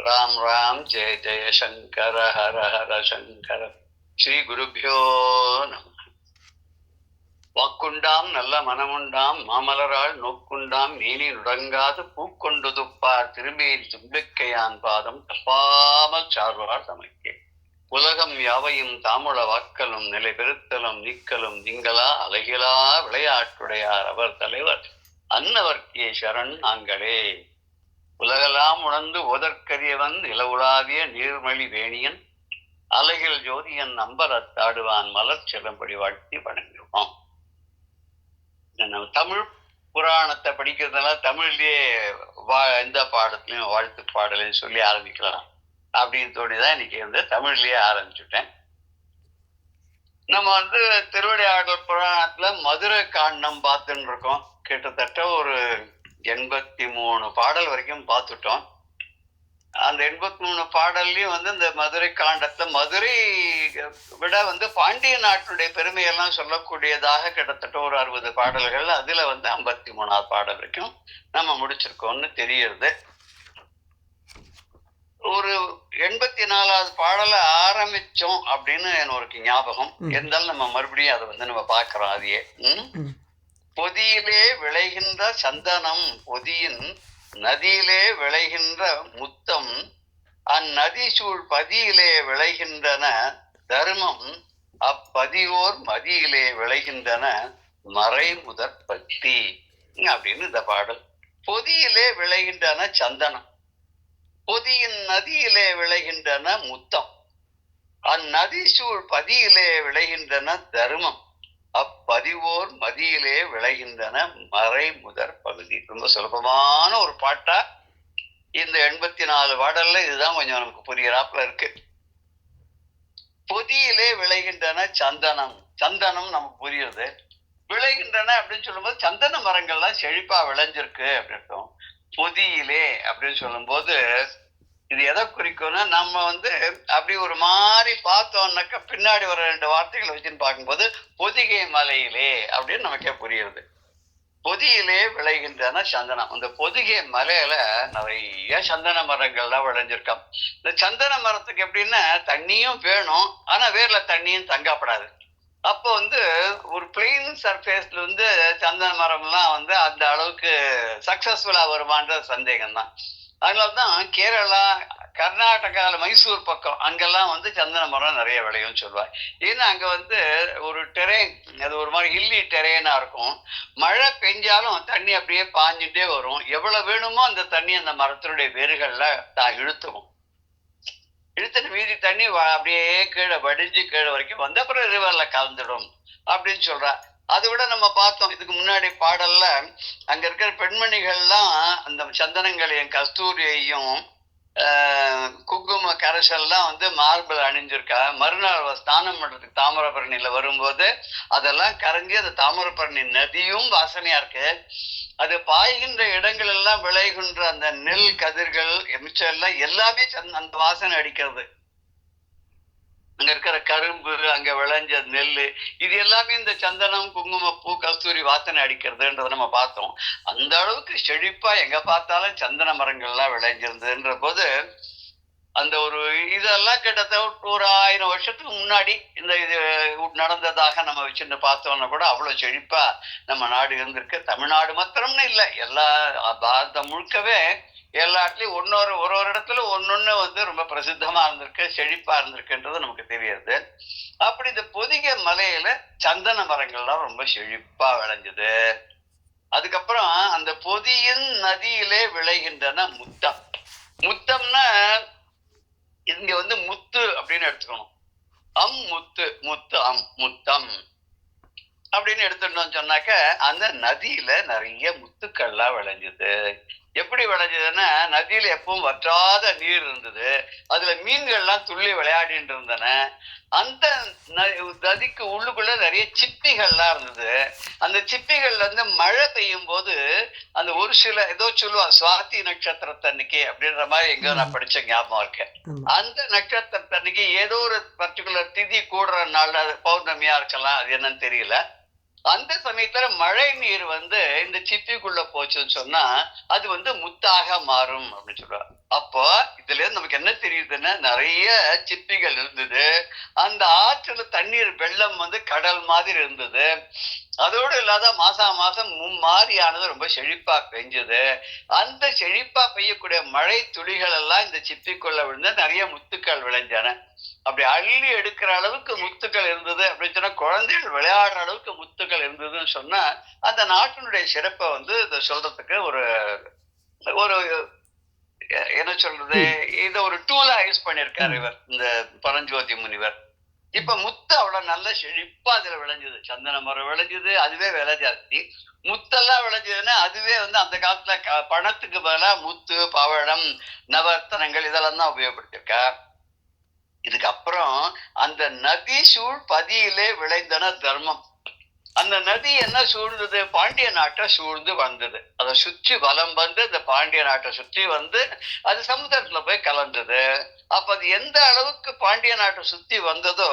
ராம் ராம் ஜெய ஜெய சங்கர ஹர ஹர சங்கர. ஸ்ரீ குருபியோ நம. வாக்குண்டாம் நல்ல மனமுண்டாம் மாமலரால் நோக்குண்டாம் மேனி நுடங்காது பூக்கொண்டு துப்பார் திரும்பியின் தும்பிக்கையான் பாதம் தப்பாமல் சார்வார் தமக்கே. உலகம் யாவையும் தாமுள வாக்கலும் நிலை பெருத்தலும் நீக்கலும் நீங்களா அழகிலா விளையாட்டுடையார் அவர் தலைவர் அன்னவர்க்கே சரண் நாங்களே. உலகெல்லாம் உணர்ந்து ஓதற்கரியவன் நிலவுலாவிய நீர்மொழி வேணியன் அலகில் ஜோதியன் அம்பலத்தாடுவான் மலர் செல்லும்படி வாழ்த்தி வணங்குவோம். நம்ம தமிழ் புராணத்தை படிக்கிறதுனால தமிழ்லயே எந்த பாடத்துலையும் வாழ்த்து பாடலையும் சொல்லி ஆரம்பிக்கலாம் அப்படின்னு தோணிதான் இன்னைக்கு தமிழ்லயே ஆரம்பிச்சுட்டேன். நம்ம திருவிளையாடல் புராணத்துல மதுரை காண்டம் பார்த்துன்னு இருக்கோம். கிட்டத்தட்ட ஒரு 83 பாடல் வரைக்கும் பார்த்துட்டோம். அந்த 83 பாடல்லையும் இந்த மதுரை காண்டத்துல மதுரை விட பாண்டிய நாட்டுடைய பெருமையெல்லாம் சொல்லக்கூடியதாக கிட்டத்தட்ட ஒரு 60 பாடல்கள், அதுல 53ஆவது பாடல் வரைக்கும் நம்ம முடிச்சிருக்கோம்னு தெரியுது. ஒரு 84ஆவது பாடலை ஆரம்பிச்சோம் அப்படின்னு எனக்கு ஞாபகம் இருந்தாலும் நம்ம மறுபடியும் அதை நம்ம பார்க்கிறோம். அதையே பொதியிலே விளைகின்ற சந்தனம் பொதியின் நதியிலே விளைகின்ற முத்தம் அந்நதி சூழ் பதியிலே விளைகின்றன தர்மம் அப்பதியோர் மதியிலே விளைகின்றன மறைமுதற் பக்தி அப்படின்னு இந்த பாடல். பொதியிலே விளைகின்றன சந்தனம், பொதியின் நதியிலே விளைகின்றன முத்தம், அந்நதி சூழ் பதியிலே விளைகின்றன தர்மம் அப்பதிவோர் மதியிலே விளைகின்றன மறை முதற் பகுதி. ரொம்ப சுலபமான ஒரு பாட்டா இந்த 84 பாடல்ல இதுதான் கொஞ்சம் நமக்கு புரியறாப்புல இருக்கு. பொதியிலே விளைகின்றன சந்தனம், சந்தனம் நமக்கு புரியுது. விளைகின்றன அப்படின்னு சொல்லும்போது சந்தன மரங்கள்லாம் செழிப்பா விளைஞ்சிருக்கு அப்படின்னு. பொதியிலே அப்படின்னு சொல்லும் போது இது எதை குறிக்கும்னா, நம்ம அப்படி ஒரு மாதிரி பார்த்தோம்னாக்க பின்னாடி ஒரு 2 வார்த்தைகளை வச்சுன்னு பார்க்கும்போது பொதிகை மலையிலே அப்படின்னு நமக்கே புரியுது. பொதியிலே விளைகின்றன சந்தனம். அந்த பொதிகை மலையில நிறைய சந்தன மரங்கள்லாம் விளைஞ்சிருக்கான். இந்த சந்தன மரத்துக்கு எப்படின்னா தண்ணியும் வேணும், ஆனா வேர்ல தண்ணியும் தங்கப்படாது. அப்போ ஒரு பிளெயின் சர்ஃபேஸ்ல சந்தன மரம்லாம் அந்த அளவுக்கு சக்சஸ்ஃபுல்லா வருமான்ற சந்தேகம் தான். அதனால்தான் கேரளா, கர்நாடகாவில் மைசூர் பக்கம் அங்கெல்லாம் சந்தன மரம் நிறைய விளையும் சொல்லுவாங்க. ஏன்னா அங்க ஒரு டெரெயின், அது ஒரு மாதிரி ஹில்லி டெரெயினா இருக்கும். மழை பெஞ்சாலும் தண்ணி அப்படியே பாஞ்சுட்டே வரும். எவ்வளவு வேணுமோ அந்த தண்ணி அந்த மரத்தினுடைய வேர்கள்ல இழுத்துக்கும். இழுத்துட்டு மீதி தண்ணி அப்படியே கீழே வடிஞ்சு கீழே வரைக்கும் அப்புறம் ரிவர்ல கலந்துடும் அப்படின்னு சொல்றா. அதை விட நம்ம பார்த்தோம் இதுக்கு முன்னாடி பாடல்ல, அங்க இருக்கிற பெண்மணிகள்லாம் அந்த சந்தனங்களையும் கஸ்தூரியையும் குங்கும கரைசல்லாம் மார்பிள் அணிஞ்சிருக்கா. மறுநாள் ஸ்நானம் பண்றதுக்கு தாமிரபரணியில வரும்போது அதெல்லாம் கரைஞ்சி அந்த தாமிரபரணி நதியும் வாசனையா இருக்கு. அது பாய்கின்ற இடங்கள் எல்லாம் விளைகின்ற அந்த நெல் கதிர்கள் மிச்சம் எல்லாம் எல்லாமே அந்த வாசனை அடிக்கிறது. அங்க இருக்கிற கரும்பு, அங்க விளைஞ்ச நெல், இது எல்லாமே இந்த சந்தனம், குங்குமப்பூ, கஸ்தூரி வாசனை அடிக்கிறதுன்றத நம்ம பார்த்தோம். அந்த அளவுக்கு செழிப்பா எங்க பார்த்தாலும் சந்தன மரங்கள்லாம் விளைஞ்சிருந்ததுன்ற போது அந்த ஒரு இதெல்லாம் கிட்டத்தட்ட ஒரு 1000 வருஷத்துக்கு முன்னாடி இந்த இது நடந்ததாக நம்ம வச்சுட்டு பார்த்தோம்னா கூட அவ்வளவு செழிப்பா நம்ம நாடு இருந்திருக்கு. தமிழ்நாடு மாத்திரம்னு இல்லை, எல்லா பாரதம் முழுக்கவே எல்லா இடத்துலயும் ஒரு இடத்துல ஒன்னொன்னு ரொம்ப பிரசித்தமா இருந்திருக்கு, செழிப்பா இருந்திருக்குன்றது நமக்கு தெரியுது. அப்படி இந்த பொதிகை மலையில சந்தன மரங்கள்லாம் ரொம்ப செழிப்பா விளைஞ்சது. அதுக்கப்புறம் அந்த பொதியின் நதியிலே விளைகின்றன முத்தம். முத்தம்னா இங்க முத்து அப்படின்னு எடுத்துக்கணும். முத்து, முத்து, முத்தம் அப்படின்னு எடுத்துட்டோம் சொன்னாக்க அந்த நதியில நிறைய முத்துக்கள்லாம் விளைஞ்சது. எப்படி விளைஞ்சதுன்னா, நதியில எப்பவும் வற்றாத நீர் இருந்தது. அதுல மீன்கள்லாம் துள்ளி விளையாடிட்டு இருந்தன. அந்த நதிக்கு உள்ளுக்குள்ள நிறைய சிப்பிகள்லாம் இருந்தது. அந்த சிப்பிகள்ல மழை பெய்யும் போது அந்த ஒரு சில ஏதோ சொல்லுவா சுவாதி நட்சத்திரத்தன்னைக்கு அப்படின்ற மாதிரி எங்க நான் படிச்ச ஞாபகம் இருக்கேன். அந்த நட்சத்திரத்தன்னைக்கு ஏதோ ஒரு பர்டிகுலர் திதி கூடுற நாள், அது பௌர்ணமியா இருக்கலாம், அது என்னன்னு தெரியல. அந்த சமயத்துல மழை நீர் வந்து இந்த சிப்பிக்குள்ள போச்சுன்னு சொன்னா அது வந்து முத்தாக மாறும் அப்படின்னு சொல்றாரு. அப்போ இதுல இருந்து நமக்கு என்ன தெரியுதுன்னா, நிறைய சிப்பிகள் இருந்தது. அந்த ஆற்றுல தண்ணீர் வெள்ளம் வந்து கடல் மாதிரி இருந்தது. அதோடு இல்லாத மாசம் மும்மாரியானது ரொம்ப செழிப்பா பெஞ்சது. அந்த செழிப்பா பெய்யக்கூடிய மழை துளிகள் எல்லாம் இந்த சிப்பிக்குள்ள விழுந்து நிறைய முத்துக்கள் விளைஞ்சன. அப்படி அள்ளி எடுக்கிற அளவுக்கு முத்துக்கள் இருந்தது அப்படின்னு சொன்னா, குழந்தைகள் விளையாடுற அளவுக்கு முத்துக்கள் இருந்ததுன்னு சொன்னா, அந்த நாட்டினுடைய சிறப்பை வந்து இதை சொல்றதுக்கு ஒரு ஒரு என்ன சொல்றது, இத ஒரு டூலா யூஸ் பண்ணிருக்காரு இவர், இந்த பரஞ்சோதி முனிவர். இப்ப முத்து அவ்வளவு நல்ல செழிப்பா அதுல விளைஞ்சது. சந்தன மரம் விளைஞ்சது, அதுவே விலை ஜாஸ்தி. முத்தெல்லாம் விளைஞ்சதுன்னா அதுவே வந்து அந்த காலத்துல பணத்துக்கு பதிலா முத்து, பவழம், நவரத்தனங்கள் இதெல்லாம் தான் உபயோகப்படுத்திருக்கா. இதுக்கப்புறம் அந்த நதி சூழ் பதியிலே விளைந்தன தர்மம். அந்த நதி என்ன சூழ்ந்தது, பாண்டிய நாட்டை சூழ்ந்து வந்தது. அதை சுற்றி வலம் வந்து இந்த பாண்டிய நாட்டை சுற்றி வந்து அது சமுத்திரத்துல போய் கலந்தது. அப்ப அது எந்த அளவுக்கு பாண்டிய நாட்டை சுத்தி வந்ததோ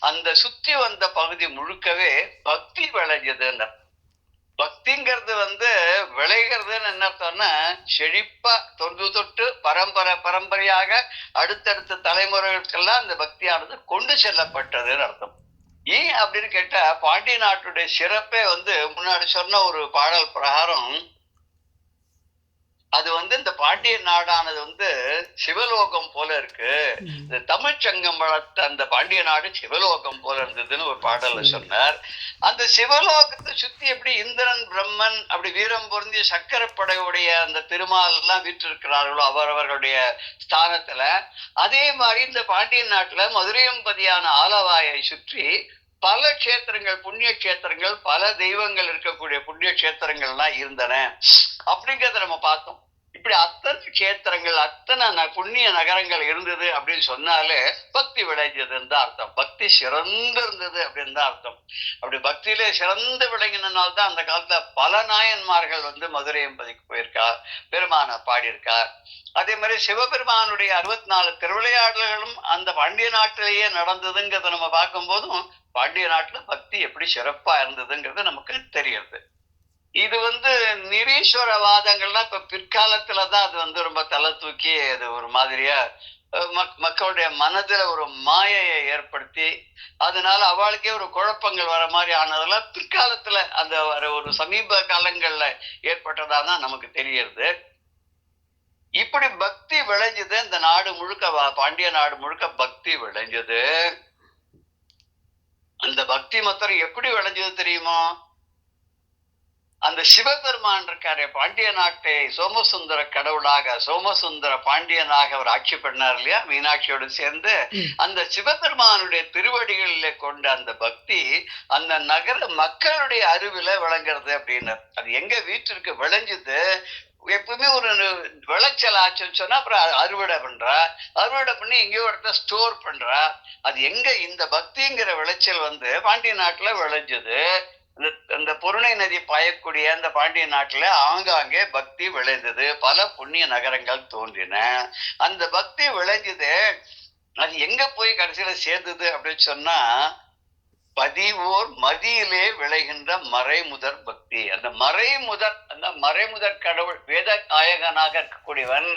அந்த சுத்தி வந்த பகுதி முழுக்கவே பக்தி விளைஞ்சதுன்னு. பக்திங்கிறது வந்து விளைகிறதுன்னு என்ன அர்த்தம்னா, செழிப்பா தொன்று தொட்டு பரம்பரையாக அடுத்தடுத்த தலைமுறைகளுக்கெல்லாம் அந்த பக்தியானது கொண்டு செல்லப்பட்டதுன்னு அர்த்தம். ஏன் அப்படின்னு கேட்டா, பாண்டிய நாட்டுடைய சிறப்பே வந்து முன்னாடி சொன்ன ஒரு பாடல் பிரகாரம் அது வந்து இந்த பாண்டிய நாடானது வந்து சிவலோகம் போல இருக்கு. இந்த தமிழ் சங்கம் வளர்த்த அந்த பாண்டிய நாடு சிவலோகம் போல இருந்ததுன்னு ஒரு பாடல்ல சொன்னார். அந்த சிவலோகத்தை சுத்தி எப்படி இந்திரன், பிரம்மன், அப்படி வீரம் பொருந்திய சக்கரப்படையுடைய அந்த திருமால் எல்லாம் வீற்றிருக்கிறார்களோ அவரவர்களுடைய ஸ்தானத்துல, அதே மாதிரி இந்த பாண்டிய நாட்டுல மதுரையம்பதியான ஆலவாயை சுற்றி பல கஷேத்திரங்கள், புண்ணிய கஷேத்திரங்கள், பல தெய்வங்கள் இருக்கக்கூடிய புண்ணிய கஷேத்திரங்கள்லாம் இருந்தன அப்படிங்கிறத நம்ம பார்த்தோம். இப்படி அத்தனை கஷேத்திரங்கள், அத்தனை புண்ணிய நகரங்கள் இருந்தது அப்படின்னு சொன்னாலே பக்தி விளைஞ்சதுன்னு தான் அர்த்தம். பக்தி சிறந்து இருந்தது அப்படின்னு தான் அர்த்தம். அப்படி பக்தியிலே சிறந்து விளங்கினால்தான் அந்த காலத்துல பல நாயன்மார்கள் வந்து மதுரை எம்பதிக்கு போயிருக்கா, பெருமான பாடியிருக்கா. அதே மாதிரி சிவபெருமானுடைய 64 திருவிளையாடல்களும் அந்த பாண்டிய நாட்டிலேயே நடந்ததுங்கிறத நம்ம பார்க்கும் போதும் பாண்டிய நாட்டுல பக்தி எப்படி சிறப்பா இருந்ததுங்கிறது நமக்கு தெரியுது. இது வந்து நிரீஸ்வரவாதங்கள்லாம் இப்ப பிற்காலத்துலதான் அது வந்து ரொம்ப தலை தூக்கி அது ஒரு மாதிரியா மக்களுடைய மனதுல ஒரு மாயையை ஏற்படுத்தி அதனால அவளுக்கே ஒரு குழப்பங்கள் வர மாதிரி ஆனதெல்லாம் பிற்காலத்துல அந்த ஒரு சமீப காலங்கள்ல ஏற்பட்டதாதான் நமக்கு தெரியுது. இப்படி பக்தி விளைஞ்சது இந்த நாடு முழுக்க, பாண்டிய நாடு முழுக்க பக்தி விளைஞ்சது. அந்த பக்தி மாத்திரம் எப்படி விளைஞ்சது தெரியுமோ, அந்த சிவபெருமான் இருக்காரு, பாண்டிய நாட்டை சோமசுந்தர கடவுளாக, சோமசுந்தர பாண்டியனாக அவர் ஆட்சி பண்ணார் இல்லையா, மீனாட்சியோடு சேர்ந்து. அந்த சிவபெருமானுடைய திருவடிகளிலே கொண்ட அந்த பக்தி அந்த நகர மக்களுடைய அறிவுல விளங்குறது அப்படின்னு. அது எங்க வீட்டிற்கு விளைஞ்சது, எப்பவுமே ஒரு விளைச்சல் ஆச்சுன்னு சொன்னா அப்புறம் அறுவடை பண்றா, அறுவடை பண்ணி எங்கேயோ இடத்த ஸ்டோர் பண்றா. அது எங்க இந்த பக்திங்கிற விளைச்சல் வந்து பாண்டிய நாட்டுல விளைஞ்சது. இந்த பொருணை நதி பாயக்கூடிய அந்த பாண்டிய நாட்டுல ஆங்காங்கே பக்தி விளைந்தது, பல புண்ணிய நகரங்கள் தோன்றின. அந்த பக்தி விளைஞ்சது, அது எங்க போய் கடைசியில சேர்ந்தது அப்படின்னு சொன்னா, பதிவோர் மதியிலே விளைகின்ற மறைமுதற் பக்தி. அந்த மறைமுதற் கடவுள், வேத நாயகனாக இருக்கக்கூடியவன்,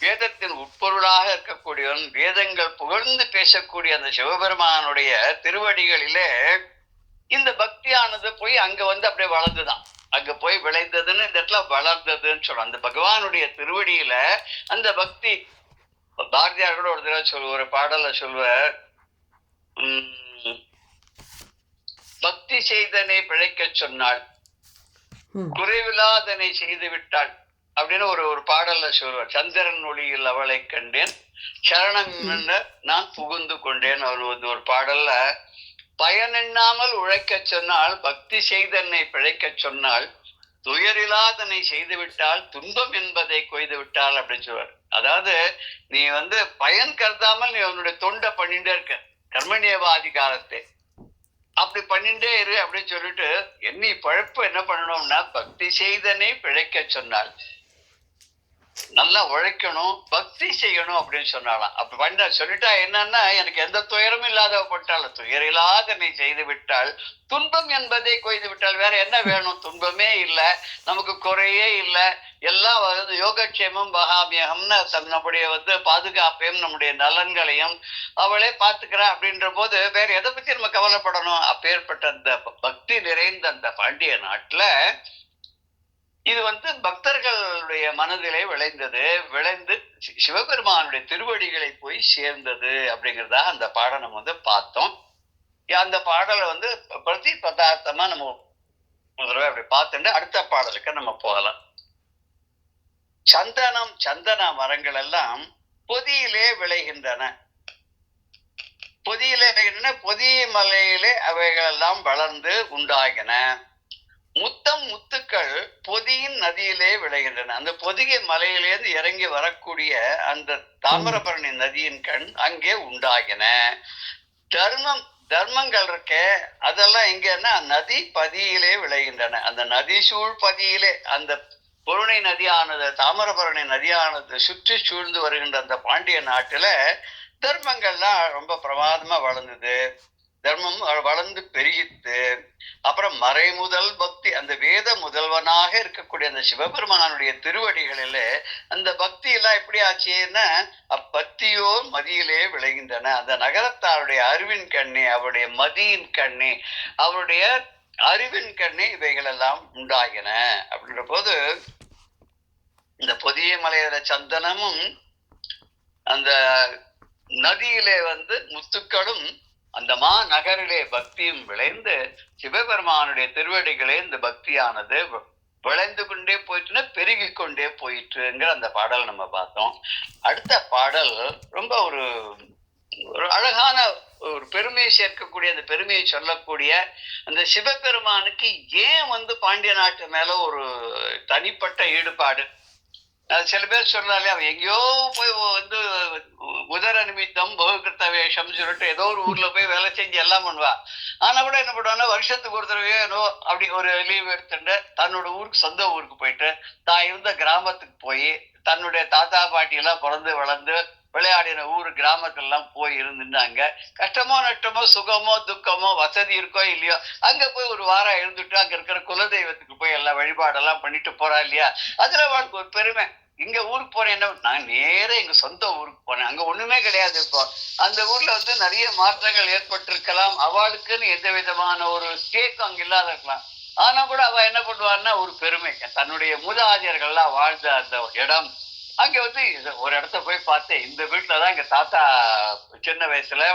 வேதத்தின் உட்பொருளாக இருக்கக்கூடியவன், வேதங்கள் புகழ்ந்து பேசக்கூடிய அந்த சிவபெருமானுடைய திருவடிகளிலே இந்த பக்தியானது போய் அங்க வந்து அப்படியே வளர்ந்துதான், அங்க போய் விளைந்ததுன்னு இந்த இடத்துல வளர்ந்ததுன்னு சொல்றோம். அந்த பகவானுடைய திருவடியில அந்த பக்தி. பாரதியார் கூட ஒரு தடவை சொல்லுவார், ஒரு பாடல சொல்லுவார், பக்தி செய்தனை பிழைக்க சொன்னாள், குறைவில்லாதனை செய்து விட்டாள் அப்படின்னு ஒரு பாடல்ல சொல்லுவார். சந்திரன் ஒளியில் அவளை கண்டேன், சரணம் நான் புகுந்து கொண்டேன் ஒரு பாடல்ல. பயனெண்ணாமல் உழைக்க சொன்னால், பக்தி செய்தனை பிழைக்க சொன்னால், துயரில்லாதனை செய்து விட்டால், துன்பம் என்பதை கொய்து விட்டால் அப்படின்னு சொல்வார். அதாவது நீ வந்து பயன் கருதாமல் நீ உன்னுடைய தொண்டை பண்ணிட்டே இருக்க, கர்மணியவாதிகாரத்தை அப்படி பண்ணிட்டே இரு அப்படின்னு சொல்லிட்டு, என்னை பழப்பு என்ன பண்ணணும்னா, பக்தி செய்தனை பிழைக்க சொன்னால், நல்லா உழைக்கணும், பக்தி செய்யணும் அப்படின்னு சொன்னாலாம். அப்ப பண்ண சொல்லிட்டா என்னன்னா, எனக்கு எந்த துயரமும் இல்லாதவப்பட்டாள், துயர் இல்லாத நீ செய்து விட்டால், துன்பம் என்பதை கொய்து விட்டால், வேற என்ன வேணும்? துன்பமே இல்ல, நமக்கு குறையே இல்ல, எல்லாம் வந்து யோகக்ஷேமம் பகாமியகம்னு நம்முடைய வந்து பாதுகாப்பையும் நம்முடைய நலன்களையும் அவளே பார்த்துக்கிறா அப்படின்ற போது வேற எதை பத்தி நம்ம கவலைப்படணும்? அப்பேற்பட்ட அந்த பக்தி நிறைந்த அந்த பாண்டிய நாட்டுல இது வந்து பக்தர்களுடைய மனதிலே விளைந்தது, விளைந்து சிவபெருமானுடைய திருவடிகளை போய் சேர்ந்தது அப்படிங்கிறதா அந்த பாடம் நம்ம வந்து பார்த்தோம். அந்த பாடலை வந்து பிரதி பதார்த்தமா நம்ம ஒரு தடவை அப்படி பார்த்துட்டு அடுத்த பாடலுக்கு நம்ம போகலாம். சந்தன மரங்கள் எல்லாம் பொதியிலே விளைகின்றன. பொதியிலே விளைகின்றன, பொதிய மலையிலே அவைகள் எல்லாம் வளர்ந்து உண்டாகின. முத்துக்கள் பொதியின் நதியிலே விளைகின்றன. அந்த பொதிகை மலையிலேருந்து இறங்கி வரக்கூடிய அந்த தாமிரபரணி நதியின் கண் அங்கே உண்டாகின. தர்மங்கள் இருக்க அதெல்லாம் எங்கன்னா நதி பதியிலே விளைகின்றன. அந்த நதி சூழ் பதியிலே அந்த பொருணை நதியானது, தாமிரபரணி நதியானது சுற்றி சூழ்ந்து வருகின்ற அந்த பாண்டிய நாட்டுல தர்மங்கள்லாம் ரொம்ப பிரமாதமா வளர்ந்தது. தர்மம் வளர்ந்து பெருகித்து. அப்புறம் மறைமுதல் பக்தி, அந்த வேத முதல்வனாக இருக்கக்கூடிய அந்த சிவபெருமானுடைய திருவடிகளில அந்த பக்தி எல்லாம் எப்படி ஆச்சுன்னா, அப்பத்தியோர் மதியிலே விளைகின்றன. அந்த நகரத்தாருடைய அறிவின் கண்ணே, அவருடைய மதியின் கண்ணே, அவருடைய அறிவின் கண்ணே இவைகள் எல்லாம் உண்டாகின அப்படின்ற போது, இந்த பொதிய மலையில சந்தனமும் அந்த நதியிலே வந்து முத்துக்களும் அந்த நகரிலே பக்தியும் விளைந்து சிவபெருமானுடைய திருவடிகளே இந்த பக்தியானது விளைந்து கொண்டே போயிட்டுன்னா பெருகி கொண்டே போயிட்டுங்கிற அந்த பாடல் நம்ம பார்த்தோம். அடுத்த பாடல் ரொம்ப ஒரு அழகான ஒரு பெருமையை சேர்க்கக்கூடிய, அந்த பெருமையை சொல்லக்கூடிய அந்த சிவபெருமானுக்கு ஏன் வந்து பாண்டிய நாட்டு மேல ஒரு தனிப்பட்ட ஈடுபாடு. சில பேர் சொல்றாலே அவன் எங்கேயோ போய் வந்து உதர நிமித்தம் பகுகிருத்த வேஷம் சொல்லிட்டு ஏதோ ஒரு ஊர்ல போய் வேலை செஞ்சு எல்லாம் பண்ணுவா. ஆனா கூட என்ன பண்ணுவான்னா, வருஷத்துக்கு ஒரு தடவையோ ஏதோ அப்படி ஒரு லீவ் எடுத்துட்டு தன்னோட ஊருக்கு, சொந்த ஊருக்கு போயிட்டு தான் இருந்த கிராமத்துக்கு போய் தன்னுடைய தாத்தா பாட்டி எல்லாம் பிறந்து வளர்ந்து விளையாடின ஊர் கிராமத்துலாம் போய் இருந்துட்டாங்க. கஷ்டமோ நஷ்டமோ சுகமோ துக்கமோ வசதி இருக்கோ இல்லையோ அங்க போய் ஒரு வாரம் இருந்துட்டு அங்க இருக்கிற குலதெய்வத்துக்கு போய் எல்லாம் வழிபாடெல்லாம் பண்ணிட்டு போறா இல்லையா, அதுல அவளுக்கு ஒரு பெருமை. இங்க ஊருக்கு போனேன், என்ன நான் நேரா எங்க சொந்த ஊருக்கு போனேன், அங்க ஒண்ணுமே கிடையாது. இப்போ அந்த ஊர்ல வந்து நிறைய மாற்றங்கள் ஏற்பட்டிருக்கலாம், அவளுக்குன்னு எந்த விதமான ஒரு தேக்கம் அங்க இல்லாத இருக்கலாம். ஆனா கூட அவ என்ன பண்ணுவான்னா ஒரு பெருமை, தன்னுடைய மூதாதையர்கள்லாம் வாழ்ந்த அந்த இடம் அங்க வந்து ஒரு இடத்த போய் பார்த்தேன், இந்த வீட்டுலதான் எங்க தாத்தா சின்ன வயசுல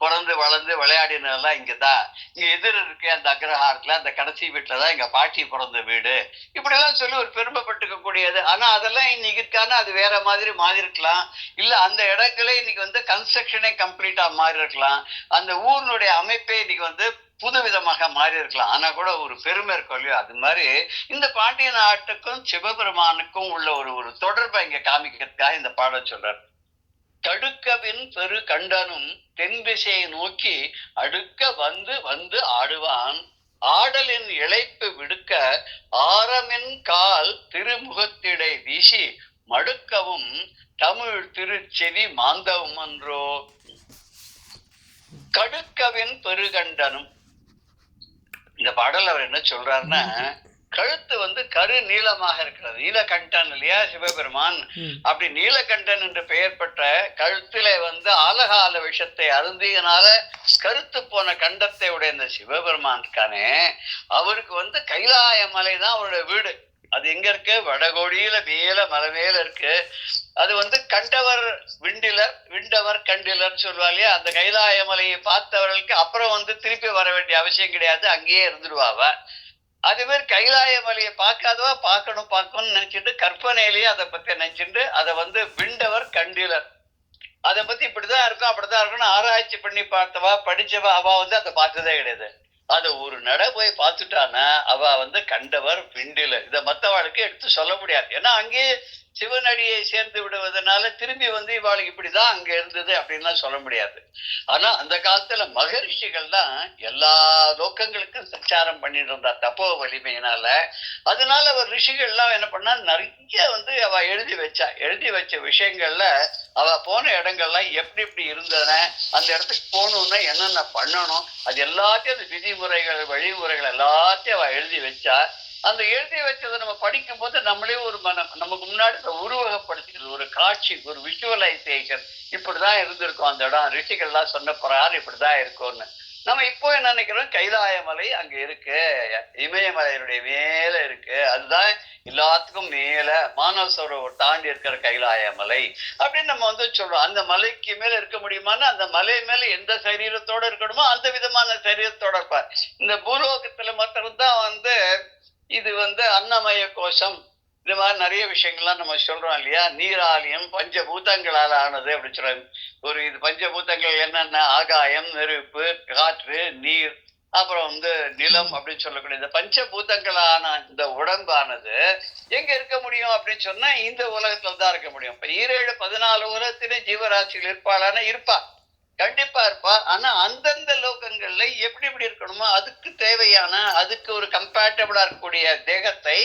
பிறந்து வளர்ந்து விளையாடினதெல்லாம் இங்கதான், இங்க எதிர் இருக்கு அந்த அக்ரஹாரத்துல அந்த கடைசி வீட்டுலதான் எங்க பாட்டி பிறந்த வீடு, இப்படி எல்லாம் சொல்லி ஒரு பெருமைப்பட்டுக்க கூடியது. ஆனா அதெல்லாம் இன்னைக்கு இருக்கான அது வேற மாதிரி மாறி இருக்கலாம், இல்ல அந்த இடங்களே இன்னைக்கு வந்து கன்ஸ்ட்ரக்ஷனே கம்ப்ளீட்டா மாறி இருக்கலாம், அந்த ஊரினுடைய அமைப்பே இன்னைக்கு வந்து புதுவிதமாக மாறி இருக்கலாம். ஆனா கூட ஒரு பெருமை இருக்கும் இல்லையோ, அது மாதிரி இந்த பாண்டிய நாட்டுக்கும் சிவபெருமானுக்கும் உள்ள ஒரு தொடர்பை இங்க காமிக்கிறதுக்காக இந்த பாடல் சொல்றார். தடுக்கவின் பெரு கண்டனும் தென்திசையை நோக்கி அடுக்க வந்து வந்து ஆடுவான், ஆடலின் இழைப்பு விடுக்க ஆரமின் கால் திருமுகத்திடை வீசி மடுக்கவும் தமிழ் திருச்செவி மாந்தவும் என்றோ. கடுக்கவின் பெருகண்டனும், இந்த பாடல் அவர் என்ன சொல்றாருன்னா, கழுத்து வந்து கரு நீளமாக இருக்கிறது, நீலகண்டன் இல்லையா சிவபெருமான், அப்படி நீலகண்டன் என்று பெயர் பெற்ற கழுத்திலே வந்து ஆலகால விஷத்தை அருந்தியனால கருத்து போன கண்டத்தை உடைய இந்த சிவபெருமான் இருக்கானே, அவருக்கு வந்து கைலாய மலை தான் அவருடைய வீடு. அது எங்க இருக்கு? வடகோடியில மேல மலை மேல இருக்கு. அது வந்து கண்டவர் விண்டிலர், விண்டவர் கண்டிலர் சொல்லுவா இல்லையா, அந்த கைலாய மலையை பார்த்தவர்களுக்கு அப்புறம் வந்து திருப்பி வர வேண்டிய அவசியம் கிடையாது, அங்கேயே இருந்துடுவாவ. அதே மாதிரி கைலாய மலையை பார்க்காதவா பார்க்கணும்னு நினைச்சிட்டு கற்பனையிலேயே அதை பத்தி நினைச்சிட்டு அதை வந்து விண்டவர் கண்டிலர், அதை பத்தி இப்படிதான் இருக்கும் அப்படிதான் இருக்கும்னு ஆராய்ச்சி பண்ணி பார்த்தவா படிச்சவா அவ வந்து அதை பார்த்ததே கிடையாது. அதை ஒரு நட போய் பார்த்துட்டானா அவ வந்து கண்டவர் விண்டிலர். இதை மற்றவாளுக்கு எடுத்து சொல்ல முடியாது, ஏன்னா அங்கேயே சிவனடியை சேர்ந்து விடுவதனால திரும்பி வந்து இவாளுக்கு இப்படிதான் அங்க இருந்தது அப்படின்லாம் சொல்ல முடியாது. ஆனா அந்த காலத்துல மகரிஷிகள் தான் எல்லா லோக்கங்களுக்கும் சஞ்சாரம் பண்ணிட்டு இருந்தா தப்போ வலிமையினால. அதனால அவர் ரிஷிகள் எல்லாம் என்ன பண்ணா நிறைய வந்து அவ எழுதி வச்ச விஷயங்கள்ல அவ போன இடங்கள்லாம் எப்படி எப்படி இருந்தன, அந்த இடத்துக்கு போகணும்னா என்னென்ன பண்ணணும், அது எல்லாத்தையும் அந்த விதிமுறைகள் வழிமுறைகள் எல்லாத்தையும் அவ எழுதி வச்சா. அந்த எழுதி வச்சதை நம்ம படிக்கும் போது நம்மளே ஒரு நமக்கு முன்னாடி உருவகப்படுத்திக்கிறது, ஒரு காட்சி, ஒரு விஷுவலைசேஷன். இப்படிதான் இருந்திருக்கும் அந்த இடம், ரிஷிகள்லாம் சொன்ன பிரகாரம் இப்படிதான் இருக்கும்னு. நம்ம இப்போ என்ன நினைக்கிறோம், கைலாய மலை அங்க இருக்கு, இமயமலையினுடைய மேல இருக்கு, அதுதான் எல்லாத்துக்கும் மேல மானசரோவர் தாண்டி இருக்கிற கைலாய மலை அப்படின்னு நம்ம வந்து சொல்றோம். அந்த மலைக்கு மேல இருக்க முடியுமான்னு, அந்த மலை மேல எந்த சரீரத்தோட இருக்கணுமோ அந்த விதமான சரீரத்தோட இருப்பார். இந்த பூலோகத்துல மாத்திரம்தான் வந்து இது வந்து அன்னமய கோஷம், இந்த மாதிரி நிறைய விஷயங்கள்லாம் நம்ம சொல்றோம் இல்லையா. நீராலயம் பஞ்சபூதங்களால் ஆனது அப்படி சொல்றோம். ஒரு இது பஞ்சபூதங்கள் என்னென்ன, ஆகாயம், நெருப்பு, காற்று, நீர், அப்புறம் வந்து நிலம் அப்படின்னு சொல்லக்கூடிய இந்த பஞ்சபூதங்களான இந்த உடம்பானது எங்க இருக்க முடியும் அப்படின்னு சொன்னா இந்த உலகத்துல தான் இருக்க முடியும். இப்ப 17-14 உலகத்திலே ஜீவராசிகள் இருப்பாளான இருப்பா, கண்டிப்பா இருப்பா. ஆனா அந்தந்த லோகங்கள்ல எப்படி எப்படி இருக்கணுமோ அதுக்கு தேவையான, அதுக்கு ஒரு கம்பேட்டபிளா இருக்கக்கூடிய தேகத்தை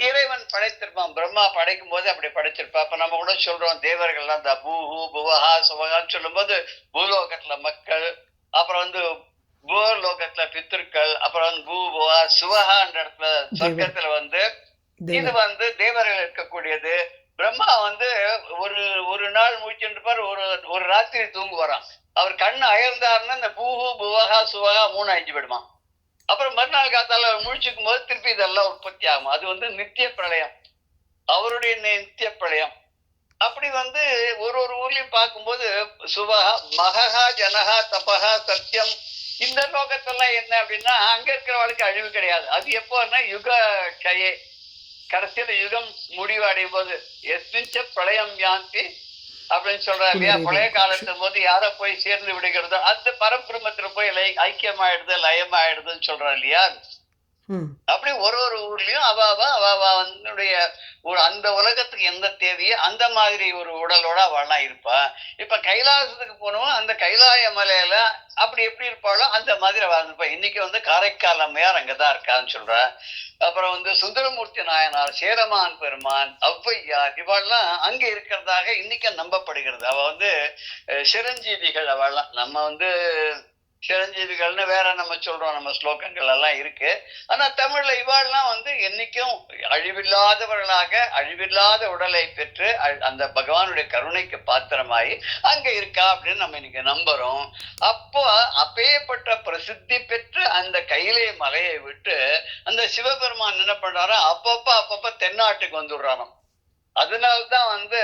இறைவன் படைத்திருப்பான். பிரம்மா படைக்கும் போது அப்படி படைச்சிருப்பா. அப்ப நம்ம கூட சொல்றோம், தேவர்கள்லாம் இந்த பூஹு புவஹா சுவகான்னு சொல்லும் போது பூலோகத்துல மக்கள், அப்புறம் வந்து பூலோகத்துல பித்திருக்கள், அப்புறம் வந்து பூ புவா சுவகான்ற இடத்துல சொர்க்கத்துல வந்து இது வந்து தேவர்கள் இருக்கக்கூடியது. பிரம்மா வந்து ஒரு ஒரு நாள் முடிச்சுருப்பார், ஒரு ராத்திரி தூங்குவாராம். அவர் கண்ணு அயர்ந்தாருன்னா இந்த பூஹு புவகா சுவகா 3 அழிஞ்சு விடுமா. அப்புறம் மறுநாள் காத்தால முழிச்சுக்கும் போது திருப்பி இதெல்லாம் உற்பத்தி ஆகும். அது வந்து நித்திய பிரளயம், அவருடைய நித்திய பிரளயம். அப்படி வந்து ஒரு ஒரு ஊர்லயும் பார்க்கும்போது சுவகா மகா ஜனகா தபகா சத்தியம். இந்த லோகத்தெல்லாம் என்ன அப்படின்னா அங்க இருக்கிறவளுக்கு அழிவு கிடையாது. அது எப்போன்னா யுக கயே, கடைசியில யுகம் முடிவு அடையும் போது எஸ்மிச்ச பிரளயம் யாந்தி அப்படின்னு சொல்றாரு இல்லையா. பழைய காலத்து போது யார போய் சேர்ந்து விடுகிறதோ அந்த பரபிரமத்துல போய் ஐக்கியமாயிடுது, லயமாயிடுதுன்னு சொல்றாரு இல்லையா. அப்படி ஒரு ஒரு ஊர்லயும் அவனுடைய ஒரு அந்த உலகத்துக்கு எந்த தேவையோ அந்த மாதிரி ஒரு உடலோட அவள்லாம் இருப்பா. இப்ப கைலாசத்துக்கு போனோம், அந்த கைலாய மலையில அப்படி எப்படி இருப்பாளோ அந்த மாதிரி அவள் இருப்பா. இன்னைக்கு வந்து காரைக்கால் அம்மையார் அங்கதான் இருக்கான்னு சொல்ற. அப்புறம் வந்து சுந்தரமூர்த்தி நாயனார், சேரமான் பெருமான், ஔவையார் இவாள்லாம் அங்க இருக்கிறதாக இன்னைக்கு நம்பப்படுகிறது. அவ வந்து சிரஞ்சீவிகள் அவள்லாம். நம்ம வந்து சிரஞ்சீவிகள்னு வேற நம்ம சொல்றோம், நம்ம ஸ்லோகங்கள் எல்லாம் இருக்கு. ஆனா தமிழ்ல இவாள்லாம் வந்து என்னைக்கும் அழிவில்லாதவர்களாக அழிவில்லாத உடலை பெற்று அந்த பகவானுடைய கருணைக்கு பாத்திரமாயி அங்க இருக்கா அப்படின்னு நம்ம இன்னைக்கு நம்புறோம். அப்போ அப்பேற்பட்ட பிரசித்தி பெற்று அந்த கைலை மலையை விட்டு அந்த சிவபெருமான் என்ன பண்றாரோ அப்பப்ப தென்னாட்டுக்கு வந்துடுறாராம். அதனால்தான் வந்து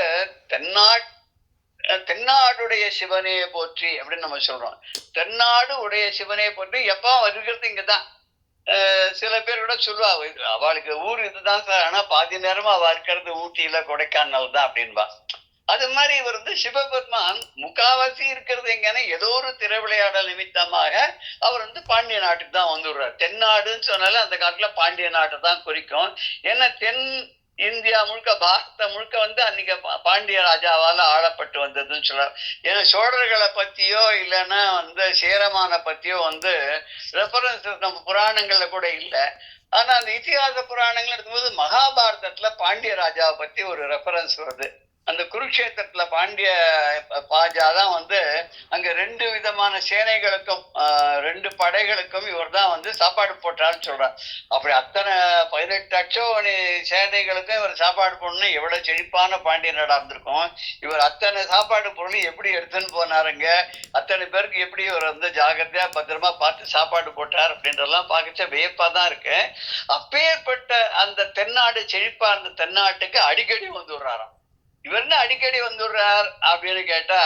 தென்னாடுடைய சிவனையை போற்றி அப்படின்னு நம்ம சொல்றோம். தென்னாடு உடைய சிவனையை போற்றி எப்ப வருகிறது இங்கதான். சில பேர் கூட சொல்லுவா, அவளுக்கு ஊர் இதுதான் சார், ஆனா பாதி நேரமா அவ இருக்கிறது ஊட்டியில கொடைக்கானல் தான் அப்படின்பா. அது மாதிரி இவர் வந்து சிவபெருமான் முக்காவாசி இருக்கிறது எங்கன்னா ஏதோ ஒரு திருவிளையாடல் நிமித்தமாக அவர் வந்து பாண்டிய நாட்டுக்கு தான் வந்துடுறார். தென்னாடுன்னு சொன்னால அந்த காலத்துல பாண்டிய நாட்டை தான் குறிக்கும். ஏன்னா தென் இந்தியா முழுக்க, பாரதம் முழுக்க வந்து அன்னைக்கு பாண்டிய ராஜாவால ஆளப்பட்டு வந்ததுன்னு சொல்றாரு. ஏன்னா சோழர்களை பத்தியோ இல்லைன்னா வந்து சேரமான பத்தியோ வந்து ரெஃபரன்ஸ் நம்ம புராணங்கள்ல கூட இல்லை. ஆனா அந்த இதிகாச புராணங்கள் எடுக்கும்போது மகாபாரதத்துல பாண்டிய ராஜாவை பத்தி ஒரு ரெஃபரன்ஸ் வருது. அந்த குருக்ஷேத்திரத்துல பாண்டிய பாஜாதான் வந்து அங்க 2 விதமான சேனைகளுக்கும் 2 படைகளுக்கும் இவர் தான் வந்து சாப்பாடு போட்டாருன்னு சொல்றார். அப்படி அத்தனை 18 அட்சோணி சேனைகளுக்கும் இவர் சாப்பாடு போடணும். எவ்வளவு செழிப்பான பாண்டிய நாடா இருந்திருக்கும். இவர் அத்தனை சாப்பாடு பொருள் எப்படி எடுத்துன்னு போனாருங்க, அத்தனை பேருக்கு எப்படி இவர் வந்து ஜாகிரதையா பத்திரமா பார்த்து சாப்பாடு போட்டார் அப்படின்றதெல்லாம் பார்க்க வியப்பா தான் இருக்கு. அப்பேற்பட்ட அந்த தென்னாடு செழிப்பா அந்த தென்னாட்டுக்கு அடிக்கடி வந்துடுறாராம். இவர் என்ன அடிக்கடி வந்துடுறார் அப்படின்னு கேட்டா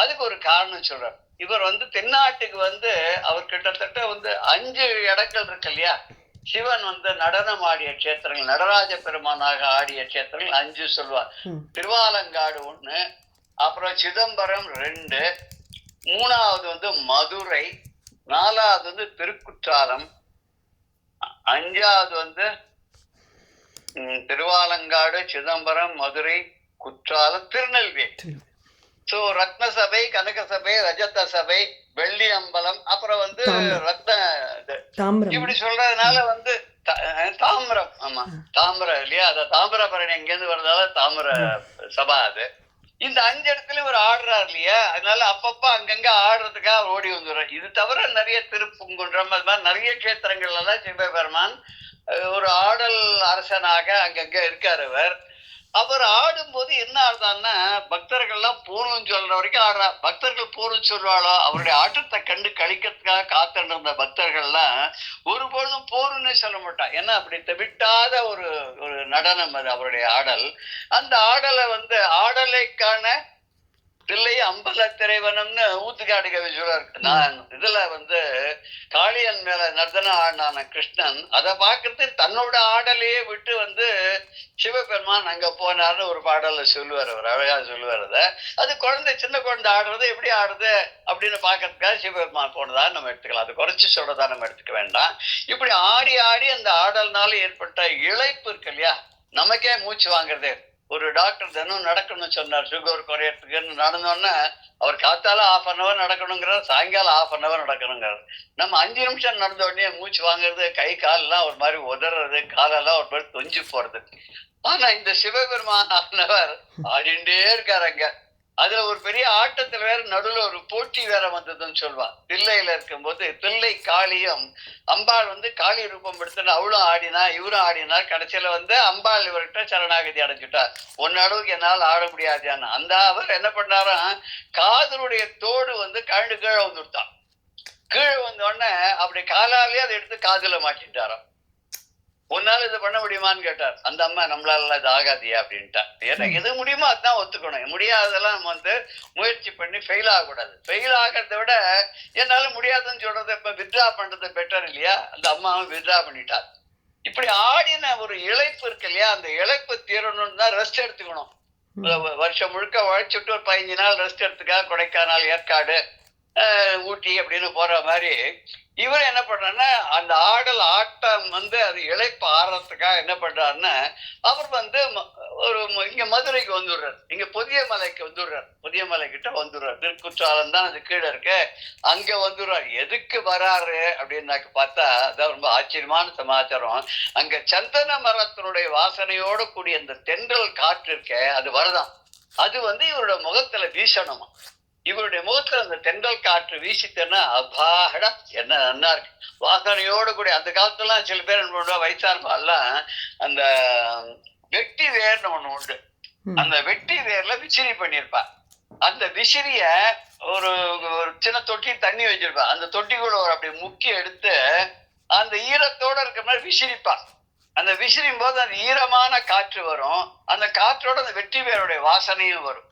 அதுக்கு ஒரு காரணம் சொல்றார். இவர் வந்து தென்னாட்டுக்கு வந்து அவர் கிட்டத்தட்ட வந்து 5 இடங்கள் இருக்கு இல்லையா. சிவன் வந்து நடனம் ஆடிய கஷேத்திரங்கள், நடராஜ பெருமானாக ஆடிய கஷேத்திரங்கள் 5 சொல்வார். திருவாலங்காடு 1, அப்புறம் சிதம்பரம் 2, 3வது வந்து மதுரை, 4வது வந்து திருக்குற்றாலம், 5வது வந்து திருவாலங்காடு, சிதம்பரம், மதுரை, குற்றாலம், திருநெல்வேலி. சோ ரத்ன சபை, கனக சபை, ரஜத சபை, வெள்ளி அம்பலம், அப்புறம் ரத்ன இப்படி சொல்றதுனால தாமிரம். ஆமா, தாமிரம் இல்லையா? அத தாமிரபரணி எங்கேருந்து வரதால தாமிர சபா. அது இந்த 5 இடத்துல இவர் ஆடுறாரு இல்லையா? அதனால அப்பப்ப அங்கங்க ஆடுறதுக்காக அவர் ஓடி வந்துடுறார். இது தவிர நிறைய திருப்புங்குன்றம் அது மாதிரி நிறைய கேத்திரங்கள்ல எல்லாம் சிவபெருமான் ஒரு ஆடல் அரசனாக அங்கங்க இருக்காரு. அவர் ஆடும்போது என்ன ஆடுதான்னா, பக்தர்கள் எல்லாம் பூர்வம் சொல்ற வரைக்கும் ஆடுறா. பக்தர்கள் பூர்வம் சொல்வாளோ அவருடைய ஆட்டத்தை கண்டு கழிக்கிறதுக்காக காத்துட்டு இருந்த பக்தர்கள்லாம் ஒருபொழுதும் போர்னு சொல்ல மாட்டான். ஏன்னா அப்படி விட்டாத ஒரு ஒரு நடனம் அது அவருடைய ஆடல். அந்த ஆடலை ஆடலைக்கான தில்லை அம்பல திரைவனம்னு ஊத்துக்காடு கவி சொல்றாரு. நான் இதுல காளியன் மேல நர்தன ஆடினான கிருஷ்ணன் அதை பார்க்கறது தன்னோட ஆடலையே விட்டு சிவபெருமான் அங்க போனார்னு ஒரு பாடல சொல்லுவார். அவர் அழகா சொல்லுவார். அது சின்ன குழந்தை ஆடுறது எப்படி ஆடுது அப்படின்னு பாக்கிறதுக்காக சிவபெருமான் போனதா நம்ம எடுத்துக்கலாம். அது குறைச்சு சொல்றதா நம்ம எடுத்துக்க வேண்டாம். இப்படி ஆடி ஆடி அந்த ஆடல்னால ஏற்பட்ட இழைப்பு இருக்கு இல்லையா, நமக்கே மூச்சு வாங்குறது. ஒரு டாக்டர் தினம் நடக்கணும்னு சொன்னார், சுகர் குறையறதுக்குன்னு. நடந்தோன்னா அவர் காத்தால 1/2 hour நடக்கணுங்கிறார், சாயங்காலம் 1/2 hour நடக்கணுங்கிறார். நம்ம 5 நிமிஷம் நடந்த உடனே மூச்சு வாங்குறது, கை காலெல்லாம் ஒரு மாதிரி உதறது, காலெல்லாம் ஒரு மாதிரி தொஞ்சு போறது. ஆனா இந்த சிவபெருமான் ஆனவர் ஆடிண்டே இருக்காருங்க. அதுல ஒரு பெரிய ஆட்டத்துல வேற நடுவுல ஒரு போட்டி வேற வந்ததுன்னு சொல்லுவான். தில்லையில இருக்கும்போது தில்லை காளியும் அம்பாள் காளி ரூபம் எடுத்துட்டு அவளும் ஆடினா, இவரும் ஆடினார். கடைசியில அம்பாள் இவர்கிட்ட சரணாகதி அடைஞ்சுட்டார். ஒன்னளவுக்கு என்னால் ஆட முடியாதுன்னு அந்த அவர் என்ன பண்ணாராம், காதலுடைய தோடு கழண்டு கீழே வந்துட்டான். கீழே வந்த உடனே அப்படி காலாலேயே அதை எடுத்து காதுல மாட்டிட்டாராம். உன்னால இதை பண்ண முடியுமான்னு கேட்டார். அந்த அம்மா நம்மளால இது ஆகாதியா அப்படின்ட்டா. ஏன்னா எது முடியுமோ அதுதான் ஒத்துக்கணும். முடியாததெல்லாம் நம்ம முயற்சி பண்ணி ஃபெயில் ஆகக்கூடாது. ஃபெயில் ஆகிறத விட என்னால முடியாதுன்னு சொல்றதை இப்ப வித்ரா பண்றது பெட்டர் இல்லையா? அந்த அம்மாவும் வித்ரா பண்ணிட்டார். இப்படி ஆடின ஒரு இழைப்பு இருக்கு இல்லையா, அந்த இழைப்பு தீரணும்னு தான் ரெஸ்ட் எடுத்துக்கணும். வருஷம் முழுக்க உழைச்சிட்டு ஒரு 15 நாள் ரெஸ்ட் எடுத்துக்கா, கொடைக்கானல், ஏற்காடு, ஊட்டி அப்படின்னு போற மாதிரி இவர் என்ன பண்றாருன்னா, அந்த ஆட்டம் அது இழைப்பு ஆடுறதுக்காக என்ன பண்றாருன்னா, அவர் ஒரு இங்க மதுரைக்கு வந்துடுறாரு, இங்க புதிய மலைக்கு வந்துடுறாரு. புதிய மலை கிட்ட வந்துடுறாரு. திருக்குற்றாலம் தான் அது கீழே இருக்கு, அங்க வந்துடுறாரு. எதுக்கு வராரு அப்படின்னாக்க பார்த்தா, அதான் ரொம்ப ஆச்சரியமான சமாச்சாரம். அங்க சந்தன மரத்தினுடைய வாசனையோட கூடிய அந்த தென்றல் காற்று இருக்க அது வருதான். அது இவரோட முகத்துல வீசணுமா. இவருடைய முகத்துல அந்த தென்றல் காற்று வீசித்தேன்னா அப்பாடா என்ன நல்லா இருக்கு, வாசனையோடு கூட. அந்த காலத்துலாம் சில பேர் என்ன பண்ணுவா, வயசானெல்லாம் அந்த வெட்டி வேர்னு ஒண்ணு உண்டு. அந்த வெட்டி வேர்ல விசிறி பண்ணிருப்பா. அந்த விசிறிய ஒரு சின்ன தொட்டி தண்ணி வச்சிருப்பா. அந்த தொட்டிக்குள்ள ஒரு அப்படி முக்கி எடுத்து அந்த ஈரத்தோட இருக்க மாதிரி விசிறிப்பா. அந்த விசிறியும் போது அந்த ஈரமான காற்று வரும். அந்த காற்றோட அந்த வெட்டி வேருடைய வாசனையும் வரும்.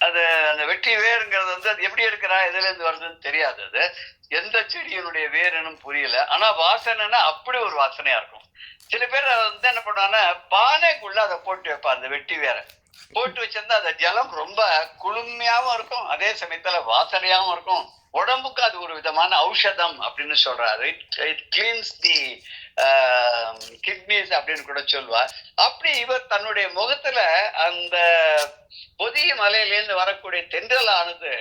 அது அந்த வெட்டி வேருங்கிறது அது எப்படி இருக்கிறா, எதுல இருந்து வருதுன்னு தெரியாது. அது எந்த செடியினுடைய வேருன்னு புரியல. ஆனா வாசனைன்னா அப்படி ஒரு வாசனையா இருக்கும். சில பேர் என்ன பண்ணுவாங்கன்னா, பானைக்குள்ள அதை போட்டு வைப்பா. அந்த வெட்டி வேற போட்டு வச்சிருந்தா அந்த ஜலம் ரொம்ப குளுமையாவும் இருக்கும், அதே சமயத்துல வாசனையாவும் இருக்கும். உடம்புக்கு அது ஒரு விதமான ஔஷதம் அப்படின்னு சொல்றாரு. இட் கிளீன்ஸ் தி கிட்னிஸ் அப்படின்னு கூட சொல்லுவார். அப்படி இவர் தன்னுடைய முகத்துல அந்த புதிய மலையிலேருந்து வரக்கூடிய தென்றலானது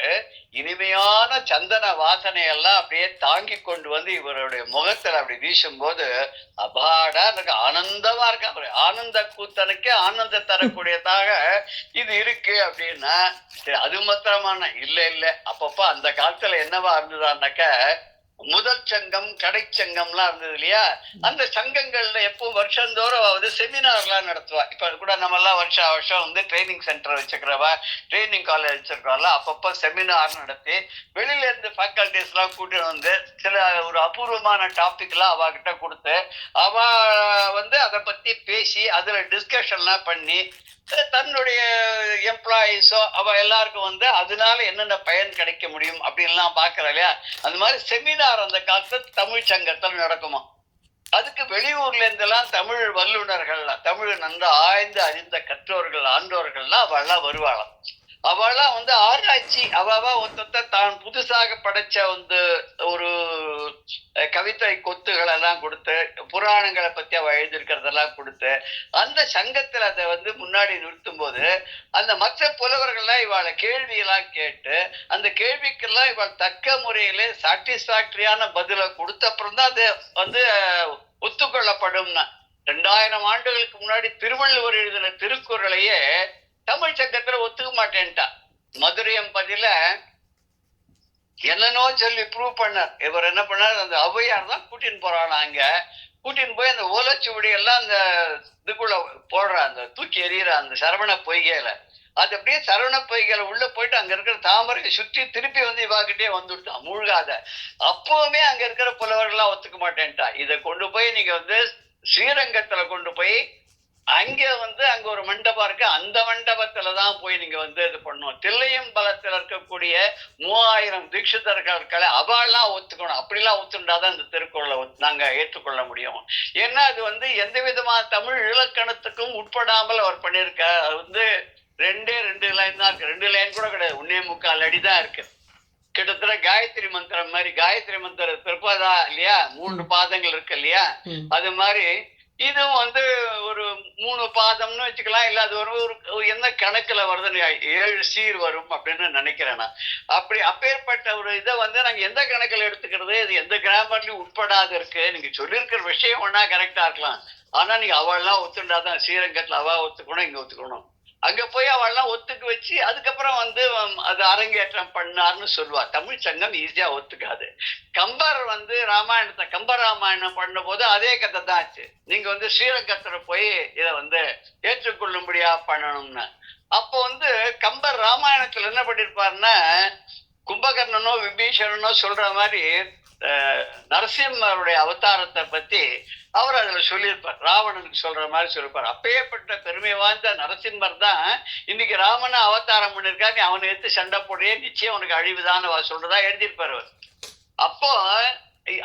இனிமையான சந்தன வாசனை எல்லாம் அப்படியே தாங்கி கொண்டு இவருடைய முகத்துல அப்படி வீசும் போது அபாடா எனக்கு ஆனந்தமா இருக்கு. அவரு ஆனந்த கூத்தனுக்கு ஆனந்த தரக்கூடியதாக இது இருக்கு அப்படின்னா, அது மாத்திரமான இல்ல அப்பப்ப அந்த காலத்துல என்னவா இருந்ததான்னாக்க, முதல் சங்கம், கடை சங்கம்லாம் இருந்தது இல்லையா? அந்த சங்கங்கள்ல எப்பவும் வருஷந்தோறும் செமினார்லாம் நடத்துவா. இப்ப கூட நம்ம எல்லாம் வருஷம் ட்ரைனிங் சென்டர் வச்சுக்கிறவா, ட்ரைனிங் காலேஜ் வச்சிருக்கோம்ல, அப்பப்ப செமினார் நடத்தி வெளியில இருந்து ஃபேக்கல்டிஸ் எல்லாம் கூட்டிட்டு சில ஒரு அபூர்வமான டாபிக் எல்லாம் அவகிட்ட கொடுத்து அவ அதை பத்தி பேசி அதுல டிஸ்கஷன்லாம் பண்ணி தன்னுடைய எம்ப்ளாயிஸோ அவ எல்லாருக்கும் அதனால என்னென்ன பயன் கிடைக்க முடியும் அப்படின்லாம் பாக்குறா இல்லையா? அந்த மாதிரி செமினார் அந்த காலத்துல தமிழ் சங்கத்தில் நடக்குமா. அதுக்கு வெளியூர்ல இருந்தெல்லாம் தமிழ் வல்லுநர்கள், தமிழ் நன்கு ஆய்ந்து அறிந்த கற்றோர்கள், ஆண்டோர்கள்லாம் அவெல்லாம் வருவாளாம். அவெல்லாம் வந்து ஆராய்ச்சி அவ ஒருத்த தான் புதுசாக படைச்ச வந்து ஒரு கவிதை கொத்துகள் எல்லாம் கொடுத்து புராணங்களை பத்தி அவ எழுதியிருக்கிறதெல்லாம் கொடுத்து அந்த சங்கத்துல அதை வந்து முன்னாடி நிறுத்தும் போது அந்த மற்ற புலவர்கள்லாம் இவாளை கேள்வியெல்லாம் கேட்டு அந்த கேள்விக்கெல்லாம் இவள் தக்க முறையில சாட்டிஸ்பாக்டரியான பதிலை கொடுத்த அப்புறம் தான் அது வந்து ஒத்துக்கொள்ளப்படும்னா. 2000 ஆண்டுகளுக்கு முன்னாடி திருவள்ளுவர் எழுதின திருக்குறளையே தமிழ் சங்கத்துல ஒத்துக்க மாட்டேன்ட்டா. மதுரையம் பதில என்னன்னோ சொல்லி ப்ரூவ் பண்ணார். இவர் என்ன பண்ணார், அந்த ஔவையார் தான் கூட்டின்னு போறானா அங்க. கூட்டின்னு போய் அந்த ஓலைச்சுவடி எல்லாம் அந்த இதுக்குள்ள போடுற, அந்த தூக்கி எறிகிற அந்த சரவண பொய்கையில, அது அப்படியே சரவண பொய்கையில உள்ள போயிட்டு அங்க இருக்கிற தாமரையை சுற்றி திருப்பி வந்து இவாகிட்டே வந்துட்டான் மூழ்காத. அப்பவுமே அங்க இருக்கிற புலவர்கள்லாம் ஒத்துக்க மாட்டேன்ட்டா. இதை கொண்டு போய் நீங்க வந்து ஸ்ரீரங்கத்துல கொண்டு போய் அங்க வந்து அங்க ஒரு மண்டபம் இருக்கு, அந்த மண்டபத்துலதான் போய் நீங்க வந்து இது பண்ணும். தில்லையம்பலத்துல இருக்கக்கூடிய 3000 தீட்சிதர்களை அவெல்லாம் ஒத்துக்கணும். அப்படிலாம் ஒத்துண்டாதான் இந்த திருக்குறளை நாங்க ஏற்றுக்கொள்ள முடியும். ஏன்னா அது வந்து எந்த விதமான தமிழ் இலக்கணத்துக்கும் உட்படாமல் அவர் பண்ணியிருக்க. அது வந்து 2 லைன் தான் இருக்கு, 2 லைன் கூட கிடையாது, 1.25 அடி தான் இருக்கு. கிட்டத்தட்ட காயத்ரி மந்திரம் மாதிரி, காயத்ரி மந்திரம் திருப்பதா இல்லையா, 3 பாதங்கள் இருக்கு இல்லையா, அது மாதிரி இதுவும் வந்து ஒரு 3 பாதம்னு வச்சுக்கலாம். இல்ல அது ஒரு என்ன கணக்குல வருதுன்னு 7 சீர் வரும் அப்படின்னு நினைக்கிறேன் நான். அப்படி அப்பேற்பட்ட ஒரு இதை வந்து நாங்க எந்த கணக்குல எடுத்துக்கிறது, இது எந்த கிராமர்லயும் உட்படாது இருக்கு. நீங்க சொல்லியிருக்கிற விஷயம் ஒன்னா கரெக்டா இருக்கலாம், ஆனா நீங்க அவள்லாம் ஒத்துண்டாதான் ஸ்ரீரங்கத்துல அவ ஒத்துக்கணும், இங்க ஒத்துக்கணும். அங்க போய் அவள்லாம் ஒத்துக்க வச்சு அதுக்கப்புறம் வந்து அது அரங்கேற்றம் பண்ணார்னு சொல்லுவா. தமிழ் சங்கம் ஈஸியா ஒத்துக்காது. கம்பர் வந்து ராமாயணத்தை கம்ப ராமாயணம் பண்ண போது அதே கதை தான் ஆச்சு. நீங்க வந்து ஸ்ரீரங்கத்துல போய் இதை வந்து ஏற்றுக்கொள்ளும்படியா பண்ணணும்னு. அப்போ வந்து கம்பர் ராமாயணத்துல என்ன பண்ணிருப்பாருன்னா, கும்பகர்ணனோ விபீஷணனோ சொல்ற மாதிரி நரசிம்மருடைய அவதாரத்தை பத்தி அவர் அதுல சொல்லியிருப்பார். ராவணனுக்கு சொல்ற மாதிரி சொல்லிருப்பார். அப்பேற்பட்ட பெருமை வாய்ந்த நரசிம்மர் தான் இன்னைக்கு ராமனை அவதாரம் பண்ணிருக்கா, நீ அவனை எடுத்து சண்டை போடுறே, நிச்சயம் உனக்கு அழிவுதான் சொல்றதா எழுதியிருப்பார் அவர். அப்போ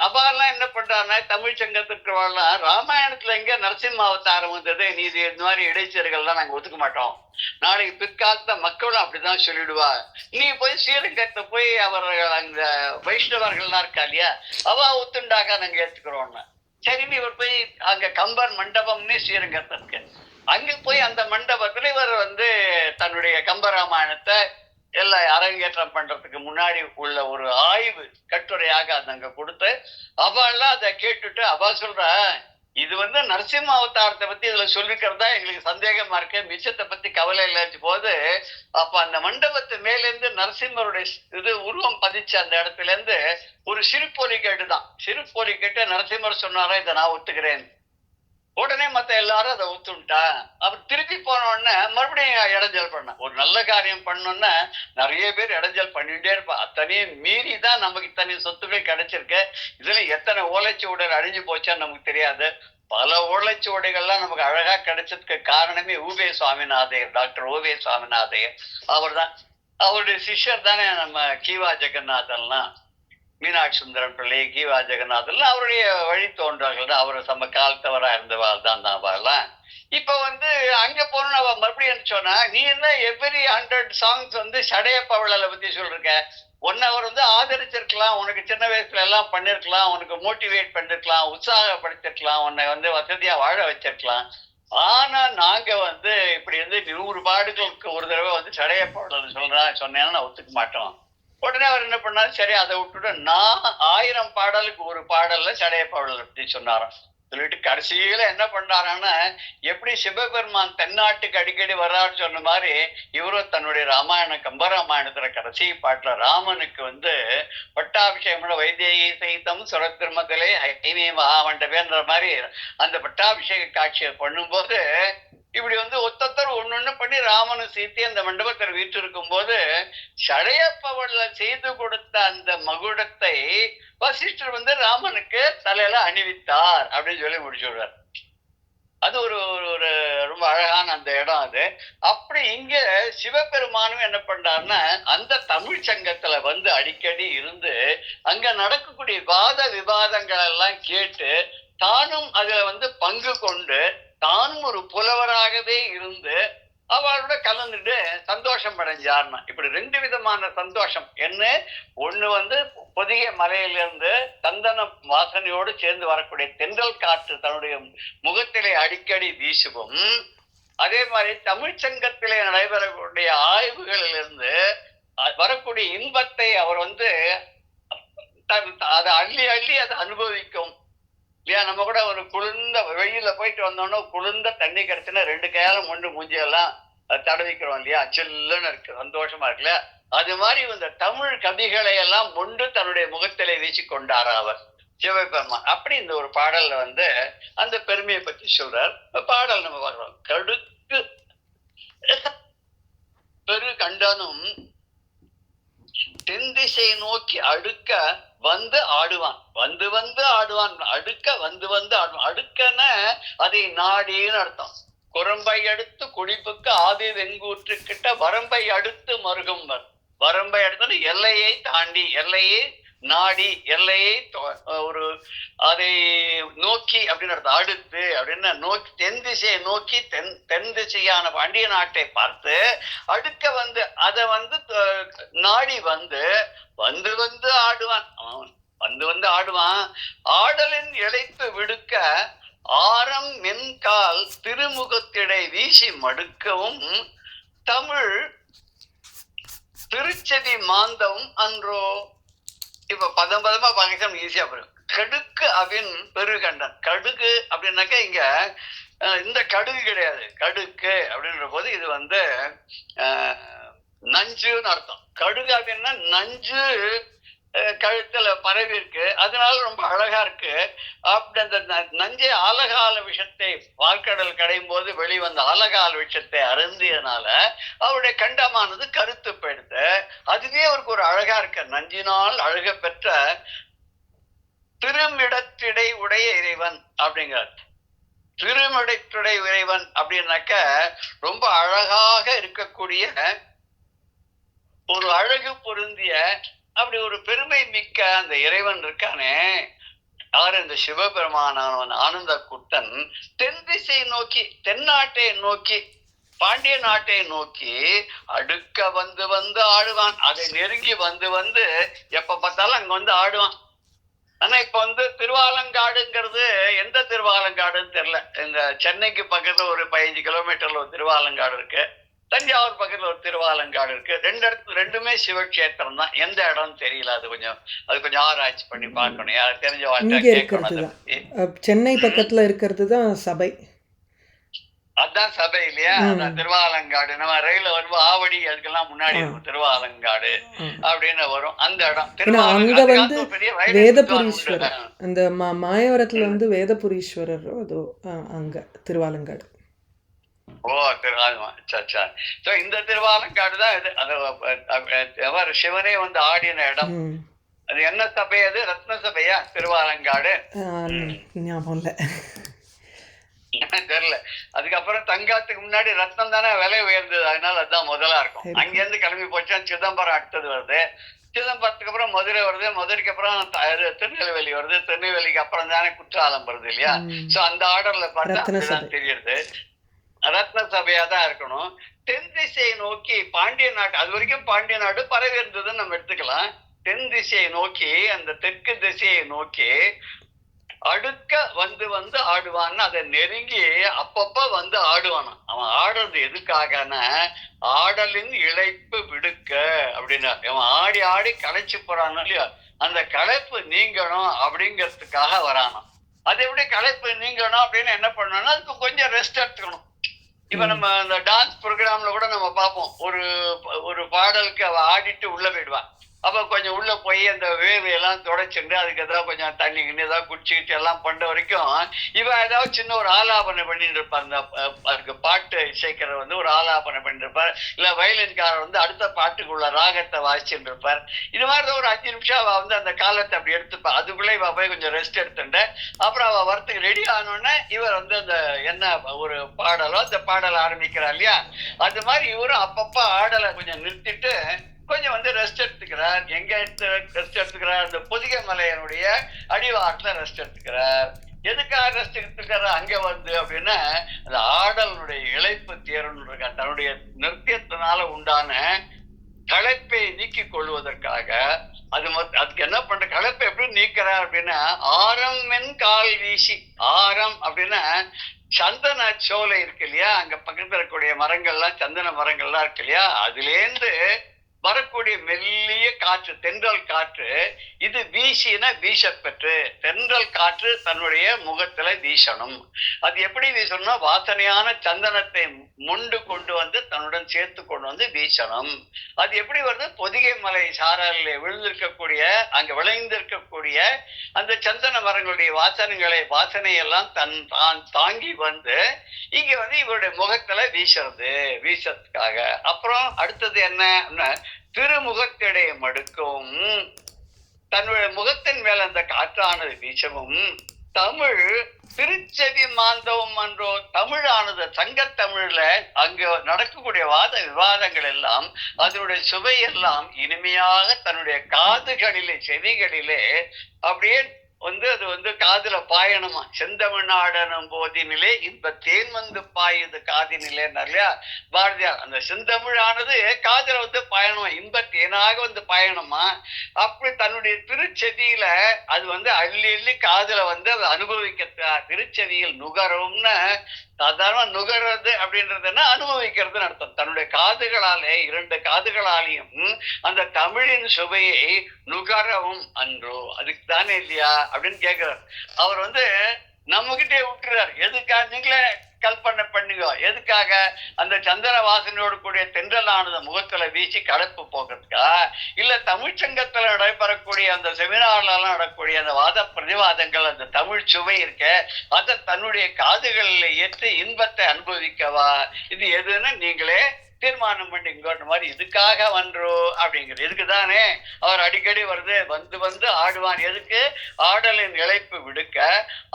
அவெல்லாம் என்ன பண்றாருன்னா, தமிழ் சங்கத்துக்கு வாழலாம் ராமாயணத்துல எங்க நரசிம்ம அவதாரம் வந்தது, நீ இது மாதிரி இடைச்சர்கள்லாம் நாங்க ஒத்துக்க மாட்டோம், நாளைக்கு பிற்காலத்த மக்களும் அப்படிதான் சொல்லிடுவா, நீ போய் ஸ்ரீரங்கத்தை போய் அவர்கள் அந்த வைஷ்ணவர்கள்லாம் இருக்கா இல்லையா, அவ ஒத்துண்டாக நாங்க ஏத்துக்கிறோம்னு. சரின்னு இவர் போய் அங்க கம்பர் மண்டபம்னு ஸ்ரீரங்கத்தை இருக்கு, அங்க போய் அந்த மண்டபத்துல இவர் வந்து தன்னுடைய கம்பராமாயணத்தை எல்லாம் அரங்கேற்றம் பண்றதுக்கு முன்னாடி உள்ள ஒரு ஆய்வு கட்டுரையாக அது அங்க கொடுத்து அவெல்லாம் அதை கேட்டுட்டு அவ சொல்ற, இது வந்து நரசிம்ம அவதாரத்தை பத்தி இதுல சொல்லிக்கிறதா எங்களுக்கு சந்தேகமா இருக்கு, மிச்சத்தை பத்தி கவலை இல்லாச்சு போது. அப்ப அந்த மண்டபத்து மேல இருந்து நரசிம்மருடைய இது உருவம் பதிச்ச அந்த இடத்துல இருந்து ஒரு சிறுபொலி கேட்டுதான், சிறுபொலி கேட்டு நரசிம்மர் சொன்னாரா இதை நான் ஒத்துக்கிறேன். உடனே மத்த எல்லாரும் அதை ஒத்துட்டா. அவர் திருப்பி போன உடனே மறுபடியும் இடைஞ்சல் பண்ண. ஒரு நல்ல காரியம் பண்ணோன்னா நிறைய பேர் இடைஞ்சல் பண்ணிட்டே இருப்பா. அத்தனையும் மீறி தான் நமக்கு இத்தனை சொத்துக்கள் கிடைச்சிருக்கு. இதுல எத்தனை ஓலைச்சுவடிகள் அழிஞ்சு போச்சான்னு நமக்கு தெரியாது. பல ஓலைச்சுவடிகள்லாம் நமக்கு அழகா கிடைச்சதுக்கு காரணமே ஊவே சுவாமிநாதையர், டாக்டர் ஓவே சுவாமிநாதையர். அவர் தான், அவருடைய சிஷ்யர் தானே நம்ம கீவா ஜெகநாதன்லாம், மீனாட்சி சுந்தரம் பிள்ளை, கீவா ஜெகநாதன் அவருடைய வழி தோன்றவர்கள் தான். அவர் சம காலத்தவரா இருந்தவாள் தான் அவெல்லாம். இப்ப வந்து அங்க போன அவ மறுபடியும் சொன்னா, நீ என்ன எவ்ரி 100 சாங்ஸ் வந்து சடைய பவளலை பத்தி சொல்லிருக்க, ஒன்னு அவர் வந்து ஆதரிச்சிருக்கலாம், உனக்கு சின்ன வயசுல எல்லாம் பண்ணிருக்கலாம், உனக்கு மோட்டிவேட் பண்ணிருக்கலாம், உற்சாகப்படுத்திருக்கலாம், உன்னை வந்து வசதியா வாழ வச்சிருக்கலாம். ஆனா நாங்க வந்து இப்படி வந்து 100 பாடுகளுக்கு ஒரு தடவை வந்து சடைய பவளல் சொன்னேன்னா நான் ஒத்துக்க மாட்டோம். உடனே அவர் என்ன பண்ணாரு, சரி அதை விட்டுட்டு நான் 1000 பாடலுக்கு ஒரு பாடல்ல சடைய பாடல் பத்தி சொன்னாராம். சொல்லிட்டு கடைசியில என்ன பண்றாருன்னா, எப்படி சிவபெருமான் தென்னாட்டுக்கு அடிக்கடி வர்றாரு சொன்ன மாதிரி இவரும் தன்னுடைய ராமாயணம் கம்பராமாயணத்துல கடைசி பாட்டுல ராமனுக்கு வந்து பட்டாபிஷேகம் வைதேகி சைத்தம் சுரத்திருமத்திலே ஹைமே மகாமண்டபேன்ற மாதிரி அந்த பட்டாபிஷேக காட்சியை பண்ணும்போது இப்படி வந்து ஒத்தொத்தர் ஒண்ணு பண்ணி ராமனும் சீத்தி அந்த மண்டபத்தில் வீற்றிருக்கும் போது சடையப்பவள செய்து கொடுத்த அந்த மகுடத்தை வசிஷ்டர் வந்து ராமனுக்கு தலையில அணிவித்தார் அப்படின்னு சொல்லி முடிச்சுடுறார். அது ஒரு ஒரு ரொம்ப அழகான அந்த இடம் அது. அப்படி இங்க சிவபெருமானும் என்ன பண்றாருன்னா, அந்த தமிழ் சங்கத்துல வந்து அடிக்கடி இருந்து அங்க நடக்கக்கூடிய வாத விவாதங்கள் எல்லாம் கேட்டு தானும் அதுல வந்து பங்கு கொண்டு தானும் ஒரு புலவராகவே இருந்து அவளோட கலந்துட்டு சந்தோஷம் அடைஞ்சார்னா. இப்படி 2 விதமான சந்தோஷம். என்ன, ஒண்ணு வந்து பொதிகை மலையிலிருந்து சந்தன வாசனையோடு சேர்ந்து வரக்கூடிய தென்றல் காற்று தன்னுடைய முகத்திலே அடிக்கடி வீசுவும், அதே மாதிரி தமிழ்ச்சங்கத்திலே நடைபெறக்கூடிய ஆய்வுகளிலிருந்து வரக்கூடிய இன்பத்தை அவர் வந்து அதை அள்ளி அள்ளி அதை அனுபவிக்கும் இல்லையா. நம்ம கூட ஒரு குளிர்ந்த வெயில போயிட்டு வந்தோம்னா குளிர்ந்த தண்ணி கிடைச்சுன்னா 2 கையாலும் மொண்டு மூஞ்சியெல்லாம் தடவிக்கிறோம் இல்லையா, சில்லுன்னு இருக்கு, சந்தோஷமா இருக்குல்ல. அது மாதிரி இந்த தமிழ் கவிகளை எல்லாம் மொண்டு தன்னுடைய முகத்திலே வீசி கொண்டார் அவர் சிவபெருமான். அப்படி இந்த ஒரு பாடல்ல வந்து அந்த பெருமையை பற்றி சொல்றார். பாடல் நம்ம பார்க்கிறோம். கடுக்கு பெரு கண்டனும் தென்திசை நோக்கி அடுக்க வந்து ஆடுவான், வந்து வந்து ஆடுவான், அடுக்க வந்து வந்து ஆடுவான். அடுக்கன அதை நாடின்னு அர்த்தம். குரம்பை அடுத்து குடிப்புக்கு ஆதி வெங்கூற்று கிட்ட வரம்பை அடுத்து மருகம்பர். வரம்பை அடுத்து எல்லையை தாண்டி, எல்லையை நாடி, எல்லையை ஒரு அதை நோக்கி அப்படின்னு அர்த்தம். அடுத்து அப்படின்னா நோக்கி, தென் திசையை நோக்கி, தென் திசையான பாண்டிய நாட்டை பார்த்து அடுக்க வந்து அதை வந்து நாடி வந்து வந்து வந்து ஆடுவான். வந்து வந்து ஆடுவான். ஆடலின் இழைப்பு விடுக்க ஆரம் மென்கால் திருமுகத்திடை வீசி மடுக்கவும் தமிழ் திருச்செவி மாந்தவும் அன்றோ. இப்ப பதமா பாகிஸ்தான் ஈஸியா போயிடும். கடுக்கு அவின் பெருகண்டன். கடுகு அப்படின்னாக்க இங்க இந்த கடுகு கிடையாது. கடுக்கு அப்படின்ற போது இது வந்து நஞ்சுன்னு அர்த்தம். கடுகு அப்படின்னா நஞ்சு கழுத்துல பரவி இருக்கு, அதனால ரொம்ப அழகா இருக்கு. அப்படி அந்த நஞ்சை ஆலகால விஷத்தை வார்க்கடல் கடையும் போது வெளிவந்த ஆலகால விஷத்தை அருந்தியனால அவருடைய கண்டமானது கருத்து போயிடுது. அதுவே அவருக்கு ஒரு அழகா இருக்க. நஞ்சினால் அழக பெற்ற திருமிடத்திடை உடைய இறைவன் அப்படிங்கிறார். திருமிடத்திடை இறைவன் அப்படின்னாக்க ரொம்ப அழகாக இருக்கக்கூடிய ஒரு அழகு பொருந்திய அப்படி ஒரு பெருமை மிக்க அந்த இறைவன் இருக்கானே, யார் இந்த சிவபெருமானவன் ஆனந்த குட்டன். தென் திசை நோக்கி, தென்னாட்டை நோக்கி, பாண்டிய நாட்டை நோக்கி அடுக்க வந்து வந்து ஆடுவான். அதை நெருங்கி வந்து வந்து எப்ப பார்த்தாலும் அங்க வந்து ஆடுவான். ஆனா இப்ப வந்து திருவாலங்காடுங்கிறது எந்த திருவாலங்காடுன்னு தெரியல. இந்த சென்னைக்கு பக்கத்துல ஒரு 15 கிலோமீட்டர்ல ஒரு திருவாலங்காடு இருக்கு. தஞ்சாவூர் பக்கத்துல ஒரு திருவாலங்காடு இருக்கு. ரெண்டுமே சிவக்ஷேத்திரம் தான். எந்த இடம் தெரியல. அது கொஞ்சம் ஆராய்ச்சி பண்ணி பார்க்கணும். யாரும் தெரிஞ்ச வாழ்க்கை. சென்னை பக்கத்துல இருக்கிறது தான் சபை. அதான் சபை இல்லையா. அதான் திருவாலங்காடு. நம்ம ரயில வரும்போது ஆவடி அதுக்கெல்லாம் முன்னாடி இருக்கும் திருவாலங்காடு அப்படின்னு வரும் அந்த இடம். அங்க வந்து வேதபுரீஸ்வரர், அந்த மாயவரத்துல வந்து வேதபுரீஸ்வரர் அதோ அங்க திருவாலங்காடு. ஓ, இந்த திருவாலங்காடு தான் இது. அது சிவனே வந்து ஆடின இடம். அது என்ன சபை? அது ரத்ன சபையா திருவாலங்காடு? ஞாபகம் இல்ல, தெரியல. அதுக்கப்புறம் தங்காத்துக்கு முன்னாடி ரத்னம் தானே விலை உயர்ந்தது, அதனால அதுதான் முதலா இருக்கும். அங்கிருந்து கிளம்பி போச்சா சிதம்பரம் அடுத்தது வருது. சிதம்பரத்துக்கு அப்புறம் மதுரை வருது. மதுரைக்கு அப்புறம் திருநெல்வேலி வருது. திருநெல்வேலிக்கு அப்புறம் தானே குற்றாலம் வருது இல்லையா. சோ அந்த ஆர்டர்ல பார்த்தா தெரியுது ரத்ன சபையா தான் இருக்கணும். தென் திசையை நோக்கி பாண்டிய நாடு, அது வரைக்கும் பாண்டிய நாடு பரவி இருந்ததுன்னு நம்ம எடுத்துக்கலாம். தென் திசையை நோக்கி, அந்த தெற்கு திசையை நோக்கி அடுக்க வந்து வந்து ஆடுவான்னு அதை நெருங்கி அப்பப்ப வந்து ஆடுவானா. அவன் ஆடுறது எதுக்காகனா ஆடலின் இழைப்பு விடுக்க அப்படின்னா, அவன் ஆடி ஆடி களைச்சு போறான் இல்லையா, அந்த களைப்பு நீங்கணும் அப்படிங்கிறதுக்காக வரானாம். அது எப்படி களைப்பு நீங்கணும் அப்படின்னு என்ன பண்ணணும்னா அதுக்கு கொஞ்சம் ரெஸ்ட் எடுத்துக்கணும். இப்ப நம்ம இந்த டான்ஸ் ப்ரோக்ராம்ல கூட நம்ம பார்ப்போம். ஒரு பாடலுக்கு அவ ஆடிட்டு உள்ள போயிடுவான். அப்ப கொஞ்சம் உள்ள போய் அந்த வேவையெல்லாம் தொடச்சுட்டு அதுக்கு ஏதாவது கொஞ்சம் தண்ணி கிண்ணி ஏதாவது குடிச்சுக்கிட்டு எல்லாம் பண்ண வரைக்கும் இவன் ஏதாவது சின்ன ஒரு ஆலாபனை பண்ணிட்டு இருப்பார். அந்த அதுக்கு பாட்டு இசைக்கிறவர் வந்து ஒரு ஆலாபனை பண்ணிட்டு இருப்பார். இல்ல வயலின்காரர் வந்து அடுத்த பாட்டுக்குள்ள ராகத்தை வாசிச்சுட்டு இருப்பார். இது மாதிரிதான் ஒரு 5 நிமிஷம் அவ வந்து அந்த காலத்தை அப்படி எடுத்துப்பா. அதுக்குள்ள இவ போய் கொஞ்சம் ரெஸ்ட் எடுத்துட்டு அப்புறம் அவ வரத்துக்கு ரெடி ஆனோடனே இவர் வந்து அந்த என்ன ஒரு பாடலோ அந்த பாடலை ஆரம்பிக்கிறா இல்லையா. அது மாதிரி இவரும் அப்பப்ப ஆடலை கொஞ்சம் நிறுத்திட்டு கொஞ்சம் வந்து ரெஸ்ட் எடுத்துக்கிறார். எங்க ரெஸ்ட் எடுத்துக்கிறார்? அந்த பொதிகை மலையனுடைய அடிவாரத்துல ரெஸ்ட் எடுத்துக்கிறார். எதுக்காக ரெஸ்ட் எடுத்துக்காரு அங்க வந்து அப்படின்னா அந்த ஆடலுடைய இழைப்பு தேரணும் இருக்கா, தன்னுடைய நிறுத்தியத்தினால உண்டான களைப்பை நீக்கிக் கொள்வதற்காக. அதுக்கு என்ன பண்ற, களைப்பை எப்படி நீக்கிறார் அப்படின்னா ஆரம் மென் கால் வீசி. ஆரம் அப்படின்னா சந்தன சோலை இருக்கு இல்லையா, அங்க பக்கத்துல இருக்கக்கூடிய மரங்கள்லாம் சந்தன மரங்கள்லாம் இருக்கு இல்லையா, அதுலேருந்து வரக்கூடிய மெல்லிய காற்று, தென்றல் காற்று. இது வீசின வீசப்பெற்று, தென்றல் காற்று தன்னுடைய முகத்துல வீசணும். அது எப்படி வீசணும்னா வாசனையான சந்தனத்தை முண்டு கொண்டு வந்து தன்னுடன் சேர்த்து கொண்டு வந்து வீசணும். அது எப்படி வருது, பொதிகை மலை சாரலில் விழுந்திருக்கக்கூடிய அங்க விளைந்திருக்கக்கூடிய அந்த சந்தன மரங்களுடைய வாசனையெல்லாம் தான் தாங்கி வந்து இங்க வந்து இவருடைய முகத்துல வீசறதுக்காக. அப்புறம் அடுத்தது என்ன, திருமுகத்திடைய மடுக்கவும், தன்னுடைய முகத்தின் மேல அந்த காற்றானது வீசவும். தமிழ் திருச்செவி மாந்தவும் என்றோ, தமிழானது சங்கத்தமிழ்ல அங்க நடக்கக்கூடிய விவாதங்கள் எல்லாம் அதனுடைய சுவை எல்லாம் இனிமையாக தன்னுடைய காதுகளிலே செவிகளிலே அப்படியே வந்து அது வந்து காதுல பாயணுமா. செந்தமிழ்நாடனும் போதினிலே இன்ப தேன் வந்து பாயுது காதினிலே இல்லையா பாரதியார். அந்த செந்தமிழானது காதுல வந்து பாயணுமா, இன்ப தேனாக வந்து பாயணுமா. அப்படி தன்னுடைய திருச்செவியில அது வந்து அள்ளி அள்ளி காதுல வந்து அதை அனுபவிக்க, திருச்செவியில் நுகரும்னு. சாதாரண நுகர்றது அப்படின்றதுன்னா அனுபவிக்கிறதுன்னு அர்த்தம். தன்னுடைய காதுகளாலே, 2 காதுகளாலையும் அந்த தமிழின் சுவையை நுகரவும் அன்றோ, அதுக்கு தானே இல்லையா அப்படின்னு கேட்கிறார். அவர் வந்து நம்ம கிட்டே விட்டுறார். எதுக்காக நீங்களே கல்பனை பண்ணுங்க, எதுக்காக அந்த சந்திர வாசனையோடு கூடிய தென்றலானது முகத்துல வீசி கலப்பு போகிறதுக்கா, இல்ல தமிழ்ச்சங்கத்துல நடைபெறக்கூடிய அந்த செமினார்ல எல்லாம் நடக்கக்கூடிய அந்த வாத பிரதிவாதங்கள், அந்த தமிழ் சுவை இருக்க அதை தன்னுடைய காதுகளில் ஏற்று இன்பத்தை அனுபவிக்கவா, இது எதுன்னு நீங்களே தீர்மானம் பண்ணிங்கன்ற மாதிரி. இதுக்காக வன்றோ அப்படிங்கிறது. இதுக்குதானே அவர் அடிக்கடி வந்து ஆடுவான். எதுக்கு, ஆடலின் இழைப்பு விடுக்க.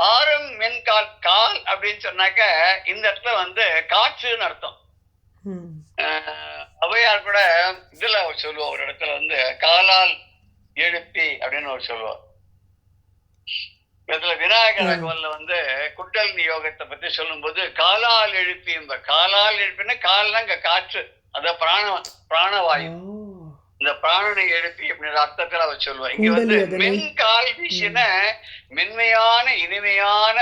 ஆரம் மென்கால், கால் அப்படின்னு சொன்னாக்க இந்த இடத்துல வந்து காற்றுன்னு அர்த்தம். ஔவையார் கூட இதுல சொல்லுவோம், ஒரு இடத்துல வந்து காலால் எழுப்பி அப்படின்னு ஒரு சொல்லுவோம். இதுல விநாயகர் ரகவல்ல வந்து குண்டலினி யோகத்தை பத்தி சொல்லும் போது காலால் எழுப்பி, காலால் எழுப்பினா கால்னா இங்க காற்று, அத பிராணவாயு, இந்த பிராணனை எழுப்பி அப்படின்ற அர்த்தத்துல அவர் சொல்லுவார். இங்க வந்து மென்கால் வீசின மென்மையான இனிமையான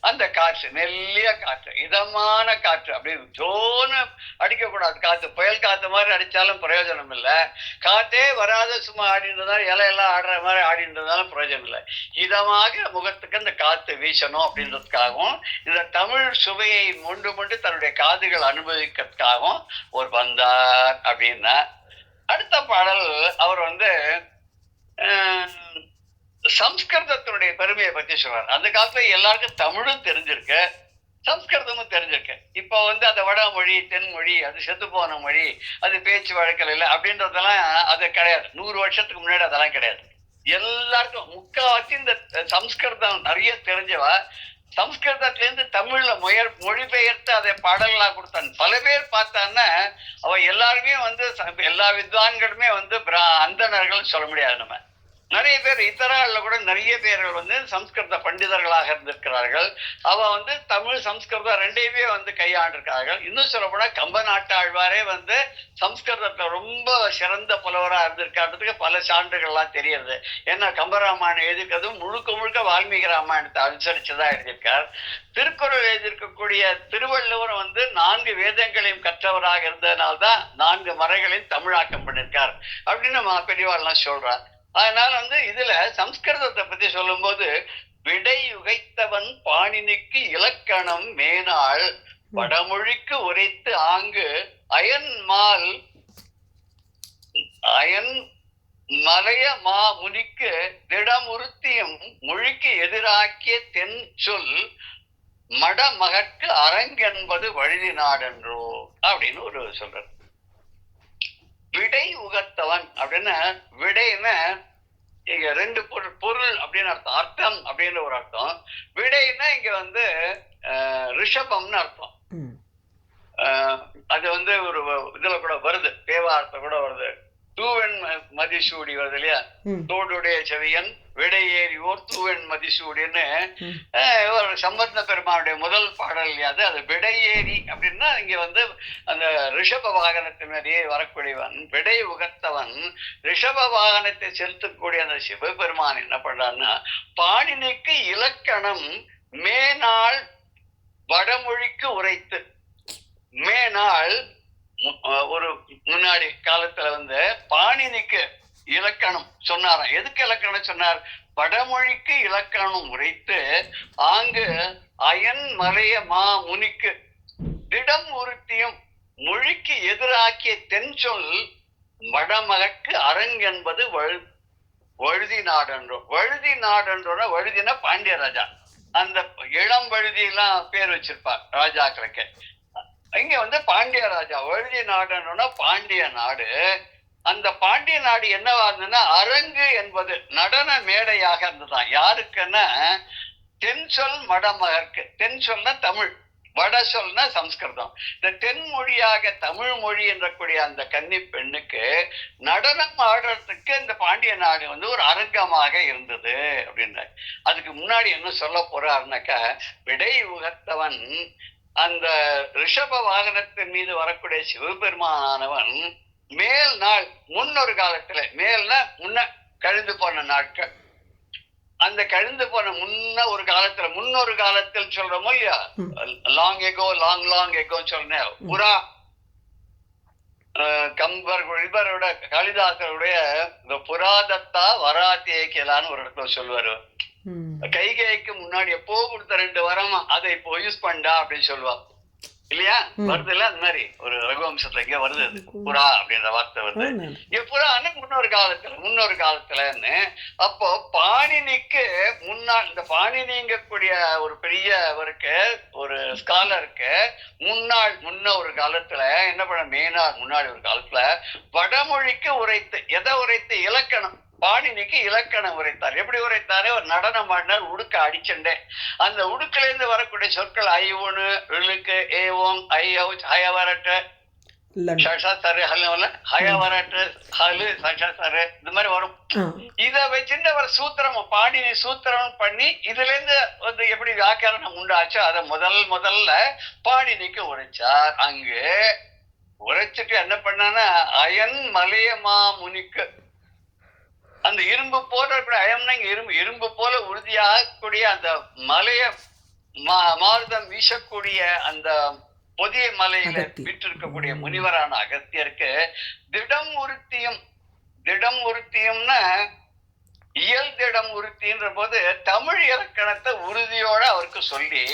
அந்த காற்று, மெல்லிய காற்று, இதமான காற்று. அப்படி ஜோன்னு அடிக்க கூடாது காத்து. புயல் காத்து மாதிரி அடிச்சாலும் பிரயோஜனம் இல்லை. காத்தே வராத சும்மா ஆடின்றதாலும் இலையெல்லாம் ஆடுற மாதிரி ஆடின்றதாலும் பிரயோஜனம் இல்லை. இதமாக முகத்துக்கு அந்த காத்து வீசணும் அப்படின்றதுக்காகவும், இந்த தமிழ் சுவையை மொண்டு தன்னுடைய காதுகள் அனுபவிக்கிறதுக்காகவும் ஒரு வந்தார் அப்படின்னா. அடுத்த பாடல் அவர் வந்து சம்ஸ்கிருதத்தினுடைய பெருமையை பத்தி சொல்றார். அந்த காலத்துல எல்லாருக்கும் தமிழும் தெரிஞ்சிருக்கு, சம்ஸ்கிருதமும் தெரிஞ்சிருக்கு. இப்போ வந்து அந்த வடமொழி தென்மொழி அது செத்து போன மொழி, அது பேச்சு வழக்கில் இல்லை அப்படின்றதெல்லாம் அது கிடையாது. 100 வருஷத்துக்கு முன்னாடி அதெல்லாம் கிடையாது. எல்லாருக்கும் முக்காவாசி இந்த சம்ஸ்கிருதம் நிறைய தெரிஞ்சவா சம்ஸ்கிருதத்துல இருந்து தமிழ்ல மொழிபெயர்த்து அதை பாடல்களா கொடுத்தான். பல பேர் பார்த்தான்னா அவ எல்லாருமே வந்து எல்லா வித்வான்களுமே வந்து அந்தணர்கள் சொல்ல முடியாது. நம்ம நிறைய பேர் இத்தரால கூட நிறைய பேர்கள் வந்து சம்ஸ்கிருத பண்டிதர்களாக இருந்திருக்கிறார்கள். அவ வந்து தமிழ் சம்ஸ்கிருதம் ரெண்டையுமே வந்து கையாண்டிருக்கிறார்கள். இன்னும் சொல்ல போனா கம்ப நாட்டாழ்வாரே வந்து சம்ஸ்கிருதத்துல ரொம்ப சிறந்த புலவராக இருந்திருக்கான்றதுக்கு பல சான்றுகள்லாம் தெரியுது. ஏன்னா கம்பராமாயணம் எழுதியிருக்கிறதும் முழுக்க வால்மீகி ராமாயணத்தை அனுசரிச்சுதான் எழுதியிருக்கார். திருக்குறள் எழுதியிருக்கக்கூடிய திருவள்ளுவர் வந்து 4 வேதங்களையும் கற்றவராக இருந்ததுனால்தான் 4 மறைகளையும் தமிழாக்கம் பண்ணியிருக்கார் அப்படின்னு நம்ம பெரியவாள்லாம் சொல்றார். அதனால வந்து இதுல சம்ஸ்கிருதத்தை பத்தி சொல்லும் போது விடையுகைத்தவன் பாணினிக்கு இலக்கணம் மேனாள் வடமொழிக்கு உரைத்து ஆங்கு அயன் மலைய முனிக்கு திடமுறுத்தியும் மொழிக்கு எதிராக்கிய தென் சொல் மடமகற்கு அரங்கென்பது வழுதி நாடென்றோ அப்படின்னு ஒரு சொல்ற. விடை உகத்தவன் அப்படின்னா, விடைன்னா இங்க 2 பொருள் அப்படின்னு அர்த்தம். அர்த்தம் அப்படின்னு ஒரு அர்த்தம். விடைன்னா இங்க வந்து ரிஷபம்னு அர்த்தம். அது வந்து ஒரு இதுல கூட வருது, தேவாரத்தை கூட வருது. தூவெண் மதிசூடி வருது இல்லையா, தோடுடைய செவியன் விடையேறி ஓர் தூவெண் மதிசூடின்னு ஒரு சம்பந்த பெருமானுடைய முதல் பாடல் இல்லையா, அது விடையேறி அப்படின்னா இங்க வந்து அந்த ரிஷப வாகனத்தினரே வரக்கூடியவன், விடை உகத்தவன், ரிஷப வாகனத்தை செலுத்தக்கூடிய அந்த சிவபெருமான் என்ன பண்றான்னா, பாணினிக்கு இலக்கணம் மேனாள் வடமொழிக்கு உரைத்து, மேனாள் ஒரு முன்னாடி காலத்துல வந்து பாணினிக்கு இலக்கணம் சொன்னாராம். எதுக்கு இலக்கணம் சொன்னார்? வடமொழிக்கு இலக்கணம் உரைத்து ஆங்கு அயன் மலைய மா முனிக்கு திடம் உறுத்தியும் மொழிக்கு எதிராக்கிய தென் சொல் வடமகற்கு அரங்கென்பது வழுதி நாடென்றோ. வழுதி நாடென்றோட, வழுதினா பாண்டிய ராஜா, அந்த இளம் வழுதி எல்லாம் பேர் வச்சிருப்பார் ராஜாக்களுக்கு. இங்க வந்து பாண்டிய ராஜா, வழுதி நாடுன்னா பாண்டிய நாடு. அந்த பாண்டிய நாடு என்னவா இருந்ததுன்னா அரங்கு என்பது நடன மேடையாக இருந்ததுதான். யாருக்குன்னா தென் சொல் மடமகற்கு. தென் சொல்னா தமிழ், வட சொல்னா சம்ஸ்கிருதம். இந்த தென்மொழியாக தமிழ் மொழி என்றக்கூடிய அந்த கன்னி பெண்ணுக்கு நடனம் ஆடுறதுக்கு இந்த பாண்டிய நாடு வந்து ஒரு அரங்கமாக இருந்தது அப்படின்ற. அதுக்கு முன்னாடி என்ன சொல்ல போறாருனாக்கா, விடை உகத்தவன் அந்த ரிஷப வாகனத்தின் மீது வரக்கூடிய சிவபெருமானவன் மேல் நாள் முன்னொரு காலத்துல, மேல்னா முன்ன கழிந்து போன நாட்கள், அந்த கழிந்து போன ஒரு காலத்துல, முன்னொரு காலத்தில் சொல்றோமோ இல்லையா, லாங் எகோ, லாங் எகோன்னு சொல்றேன். புறா கம்பர் இவரோட காளிதாசருடைய இந்த புராதத்தா வராத்தேக்கலான்னு ஒரு இடத்துல சொல்லுவாரு. கைகைக்கு முன்னாடி எப்போ கொடுத்த 2 வரம் அதை இப்போ யூஸ் பண்ணா அப்படின்னு சொல்லுவா இல்லையா, வருது இல்ல, அந்த மாதிரி ஒரு ரகுவம்சத்துல இங்க வருது புறா அப்படின்ற வார்த்தை வருது. புறான்னு முன்னொரு காலத்துலன்னு. அப்போ பாணினிக்கு முன்னாள், இந்த பாணினிங்கக்கூடிய ஒரு பெரியவருக்கு, ஒரு ஸ்காலருக்கு முன்ன ஒரு காலத்துல என்ன பண்ண, மேனாள் முன்னாடி ஒரு காலத்துல வடமொழிக்கு உரைத்து, எதை உரைத்து, இலக்கணம். பாணினிக்கு இலக்கணம் உரைத்தார். எப்படி உரைத்தாரு? ஒரு நடனம் ஆடினார், உடுக்க அடிச்சுண்டே. அந்த உடுக்குல இருந்து வரக்கூடிய சொற்கள் ஐ1 இழுக்கு, ஏவோங், ஐயவுச், ஹயவரட்டு, சஷசரு, ஹயவரட்டு, ஹலு, சஷசரு, இந்த மாதிரி வரும். இத வச்சுட்டு அவர் சூத்திரம், பாணினி சூத்திரம் பண்ணி இதுல இருந்து வந்து எப்படி வியாக்கரணம் உண்டாச்சோ அதை முதல்ல பாணினிக்கு உரைச்சார். அங்கு உரைச்சிட்டு என்ன பண்ணான்னா, அயன் மலையமா முனிக்கு, அந்த இரும்பு போல அயம்னா இரும்பு போல உறுதியாகக்கூடிய அந்த மலைய மாறுதம் வீசக்கூடிய அந்த பொதிய மலையில விட்டிருக்கக்கூடிய முனிவரான அகத்தியருக்கு திடம் உறுத்தியும்னா இயல் திடம் உறுத்தின்ற போது தமிழ் இலக்கணத்தை உறுதியோட அவருக்கு சொல்லி,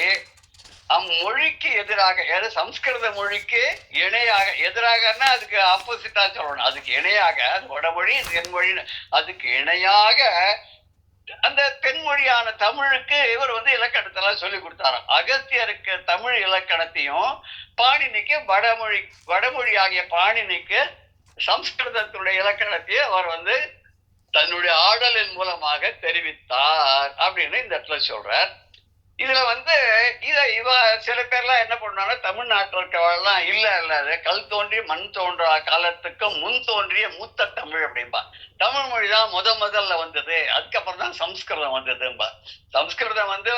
அம்மொழிக்கு எதிராக, சம்ஸ்கிருத மொழிக்கு இணையாக, எதிராகன்னா அதுக்கு ஆப்போசிட்டா சொல்லணும், அதுக்கு இணையாக, அது வடமொழி தென்மொழி, அதுக்கு இணையாக அந்த தென்மொழியான தமிழுக்கு இவர் வந்து இலக்கணத்தெல்லாம் சொல்லி கொடுத்தாராம். அகஸ்தியருக்கு தமிழ் இலக்கணத்தையும், பாணினிக்கு வடமொழி ஆகிய பாணினிக்கு சம்ஸ்கிருதத்துடைய இலக்கணத்தையும் அவர் வந்து தன்னுடைய ஆடலின் மூலமாக தெரிவித்தார் அப்படின்னு இந்த இடத்துல சொல்றார். இதுல வந்து இவ சில பேர்லாம் என்ன பண்ணாங்க, தமிழ்நாட்டில் இருக்கவெல்லாம் இல்ல கல் தோன்றி மண் தோன்றா காலத்துக்கு முன் தோன்றிய மூத்த தமிழ் அப்படின்பா. தமிழ் மொழிதான் முதல்ல வந்தது, அதுக்கப்புறம் தான் சம்ஸ்கிருதம் வந்ததும்பா. சம்ஸ்கிருதம் வந்து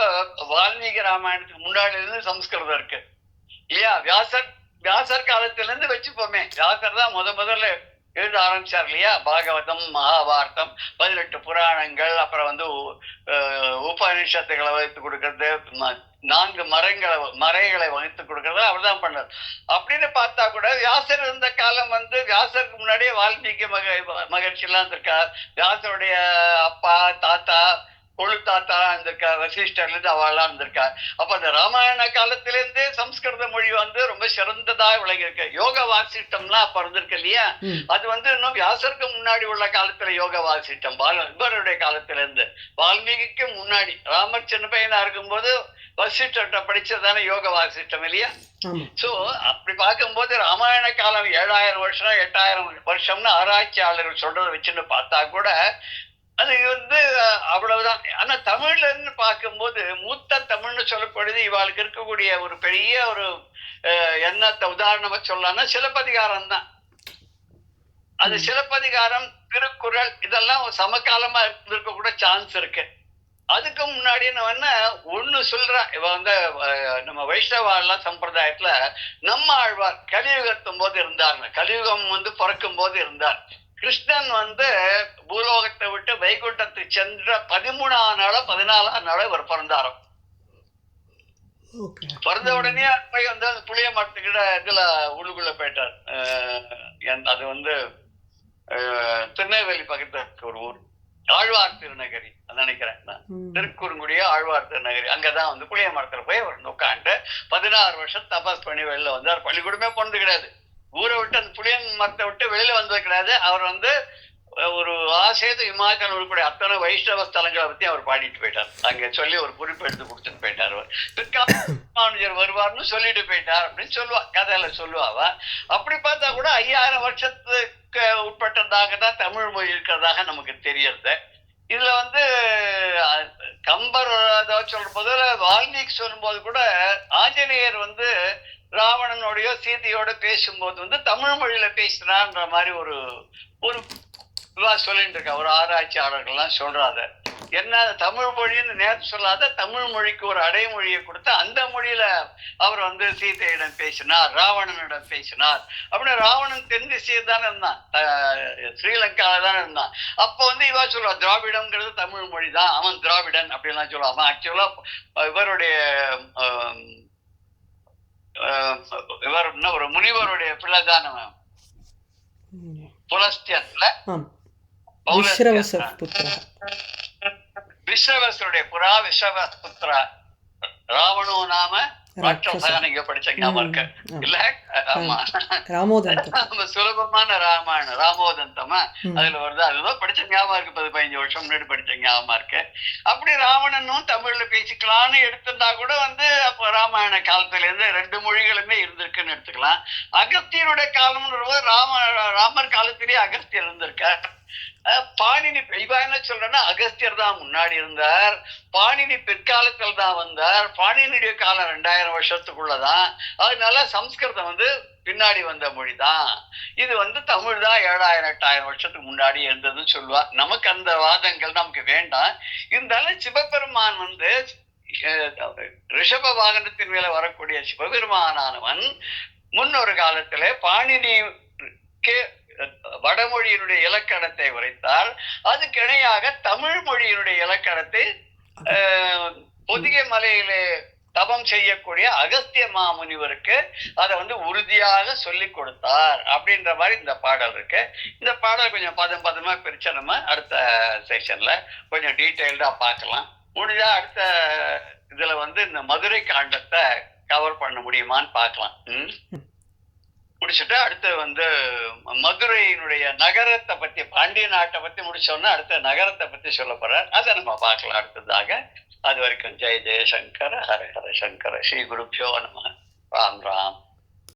வால்மீகி ராமாயணத்துக்கு முன்னாடி இருந்து சம்ஸ்கிருதம் இருக்கு இல்லையா. வியாசர் காலத்துல இருந்து வச்சுப்போமே, வியாசர் தான் முதல்ல எழுத ஆரம்பிச்சார் இல்லையா. பாகவதம், மகாபாரதம், 18 புராணங்கள், அப்புறம் வந்து உபநிஷத்துகளை வகுத்து கொடுக்கறது, 4 மறைகளை வகுத்து கொடுக்கறது அவர் தான் பண்ணார். அப்படின்னு பார்த்தா கூட வியாசர் இருந்த காலம் வந்து, வியாசருக்கு முன்னாடியே வால்மீகி மகர்ஷி எல்லாம் இருந்திருக்கார். வியாசருடைய அப்பா, தாத்தா, கொழு தாத்தா இருந்திருக்கா, வசிஷ்டர்ல இருந்து அவெல்லாம் இருந்திருக்கா. அப்ப அந்த ராமாயண காலத்திலிருந்து சம்ஸ்கிருத மொழி வந்து ரொம்ப சிறந்ததா விளங்கி இருக்கு. யோக வாசிட்டம்லாம் அப்ப இருந்திருக்கு இல்லையா, அது வந்து இன்னும் வியாசருக்கு முன்னாடி உள்ள காலத்துல யோக வாசிட்டம், இவருடைய காலத்துல இருந்து. வால்மீகிக்கு முன்னாடி ராமர் சின்ன பையனா இருக்கும்போது வசிஷ்டர்கிட்ட படிச்சதான யோக வாசிட்டம் இல்லையா. சோ அப்படி பார்க்கும்போது ராமாயண காலம் 7000 வருஷம் 8000 வருஷம்னு ஆராய்ச்சியாளர்கள் சொல்றதை வச்சுன்னு பார்த்தா கூட அது வந்து அவ்வளவுதான். ஆனா தமிழ்ல இருந்து பார்க்கும்போது மூத்த தமிழ்னு சொல்லப்படுது. இவாளுக்கு இருக்கக்கூடிய ஒரு பெரிய ஒரு என்னத்தை உதாரணமா சொல்லலாம்னா சிலப்பதிகாரம் தான். அது சிலப்பதிகாரம், திருக்குறள் இதெல்லாம் சமகாலமா இருக்க கூட சான்ஸ் இருக்கு. அதுக்கு முன்னாடி ஒண்ணு சொல்றா இவ நம்ம வைஷ்ணவ சம்பிரதாயத்துல நம்ம ஆழ்வார் கலியுகத்தும் போது இருந்தாருங்க. கலியுகம் பிறக்கும் போது இருந்தார். கிருஷ்ணன் பூலோகத்தை விட்டு வைகுண்டத்துக்கு சென்ற 13ஆம் நாளோ 14ஆம் நாளோ இவர் பிறந்தாரோ. பிறந்த உடனே போய் அந்த புளிய மரத்துக்கிட்ட இதுல உள்ளுக்குள்ள போயிட்டார். அது திருநெல்வேலி பக்கத்துல இருக்க ஒரு ஊர், ஆழ்வார் திருநகரி நினைக்கிறேன். திருக்குறுங்குடிய ஆழ்வார் திருநகரி. அங்கதான் புளிய மரத்துல போய் அவர் உட்காந்து 16 வருஷம் தபஸ் பண்ணி வெளில வந்தார். பள்ளிக்கூடமே போனது கிடையாது. ஊரை விட்டு அந்த புளிய மரத்தை விட்டு வெளியில வந்தது கிடையாது. அவர் ஒரு ஆசேது இமாச்சல் உள்பட அத்தனை வைஷ்ணவ ஸ்தலங்களை பத்தி அவர் பாடிட்டு போயிட்டார். அங்க சொல்லி ஒரு குறிப்பு எடுத்து கொடுத்துட்டு போயிட்டார். அவர் பிற்காலர் வருவார்னு சொல்லிட்டு போயிட்டார் அப்படின்னு சொல்லுவா, கதையில சொல்லுவாவா. அப்படி பார்த்தா கூட 5000 வருஷத்துக்கு உட்பட்டதாக தான் தமிழ் மொழி இருக்கிறதாக நமக்கு தெரியறது. இதுல கம்பர் சொல்ற போது, வால்மீகி சொல்லும் போது கூட ஆஞ்சநேயர் ராவணனோடய சீதையோட பேசும்போது தமிழ் மொழியில பேசுறான்ற மாதிரி ஒரு சொல்லிட்டு இருக்க ஒரு ஆராய்ச்சியாளர்கள்லாம் சொல்றாங்க. என்ன தமிழ் மொழின்னு நேர்த்து சொல்லாத தமிழ் மொழிக்கு ஒரு அடைமொழியை கொடுத்து அந்த மொழியில அவர் சீதையிடம் பேசினார், ராவணனிடம் பேசினார் அப்படின்னு. ராவணன் தென் திசையில் தானே இருந்தான், ஸ்ரீலங்கால தானே இருந்தான். அப்போ இவா சொல்லுவா திராவிடம்ங்கிறது தமிழ் மொழி தான், அவன் திராவிடன் அப்படின்லாம் சொல்லுவான். அவன் ஆக்சுவலா இவர் ஒரு முனிவருடைய பிள்ளைதான். அவன் புலஸ்தியன்ல விஸ்ரவசருடைய புறா விஸ்ரவஸ்புத்ரா ராவணோ நாம நீங்க படிச்ச ஞாபகம் இருக்கு இல்ல? ஆமா, சுலபமான ராமாயணம் ராமோதந்தமா அதுல வருது. அதுதான் படிச்ச ஞாபகம் இருக்கு. 15 வருஷம் முன்னாடி படிச்ச ஞாபகம் இருக்கு. அப்படி ராவணனும் தமிழ்ல பேசிக்கலாம்னு எடுத்திருந்தா கூட அப்ப ராமாயண காலத்துல இருந்து 2 மொழிகளுமே இருந்திருக்குன்னு எடுத்துக்கலாம். அகஸ்தியருடைய காலம்ன்ற போது ராமர் காலத்திலேயே அகஸ்தியர் இருந்திருக்கார். பாணினி இவ என்ன சொல்றேன்னா அகஸ்தியர் தான் முன்னாடி இருந்தார், பாணினி பிற்காலத்தில் தான் வந்தார். பாணினியுடைய காலம் 2000 வருஷத்துக்குள்ளதான். அதனால சம்ஸ்கிருதம் பின்னாடி வந்த மொழிதான். இது தமிழ் தான் 7000 8000 வருஷத்துக்கு முன்னாடி இருந்ததுன்னு சொல்லுவா. நமக்கு அந்த வாதங்கள் நமக்கு வேண்டாம். இருந்தாலும் சிவபெருமான் ரிஷப வாகனத்தின் மேல வரக்கூடிய சிவபெருமானவன் முன்னொரு காலத்துல பாணினிக்கு வடமொழியினுடைய இலக்கணத்தை உரைத்தால் அதுக்கு இணையாக தமிழ் மொழியினுடைய இலக்கணத்தை பொதிகை மலையிலே தபம் செய்யக்கூடிய அகஸ்திய மாமுனிவருக்கு அதை உறுதியாக சொல்லி கொடுத்தார் அப்படின்ற மாதிரி இந்த பாடல் இருக்கு. இந்த பாடல் கொஞ்சம் பதமா பிரிச்சா நம்ம அடுத்த செஷன்ல கொஞ்சம் டீட்டெயில்டா பார்க்கலாம். முடிஞ்சா அடுத்த இதுல இந்த மதுரை காண்டத்தை கவர் பண்ண முடியுமான்னு பார்க்கலாம். முடிச்சுட்டு அடுத்து மதுரையினுடைய நகரத்தை பத்தி, பாண்டிய நாட்டை பத்தி முடிச்சோன்னா அடுத்த நகரத்தை பத்தி சொல்ல போறார். அதை நம்ம பார்க்கலாம் அடுத்ததாக. அது வரைக்கும் ஜெய ஜெயசங்கர ஹர ஹர சங்கர ஸ்ரீ குருப்பியோ நம. ராம் ராம்.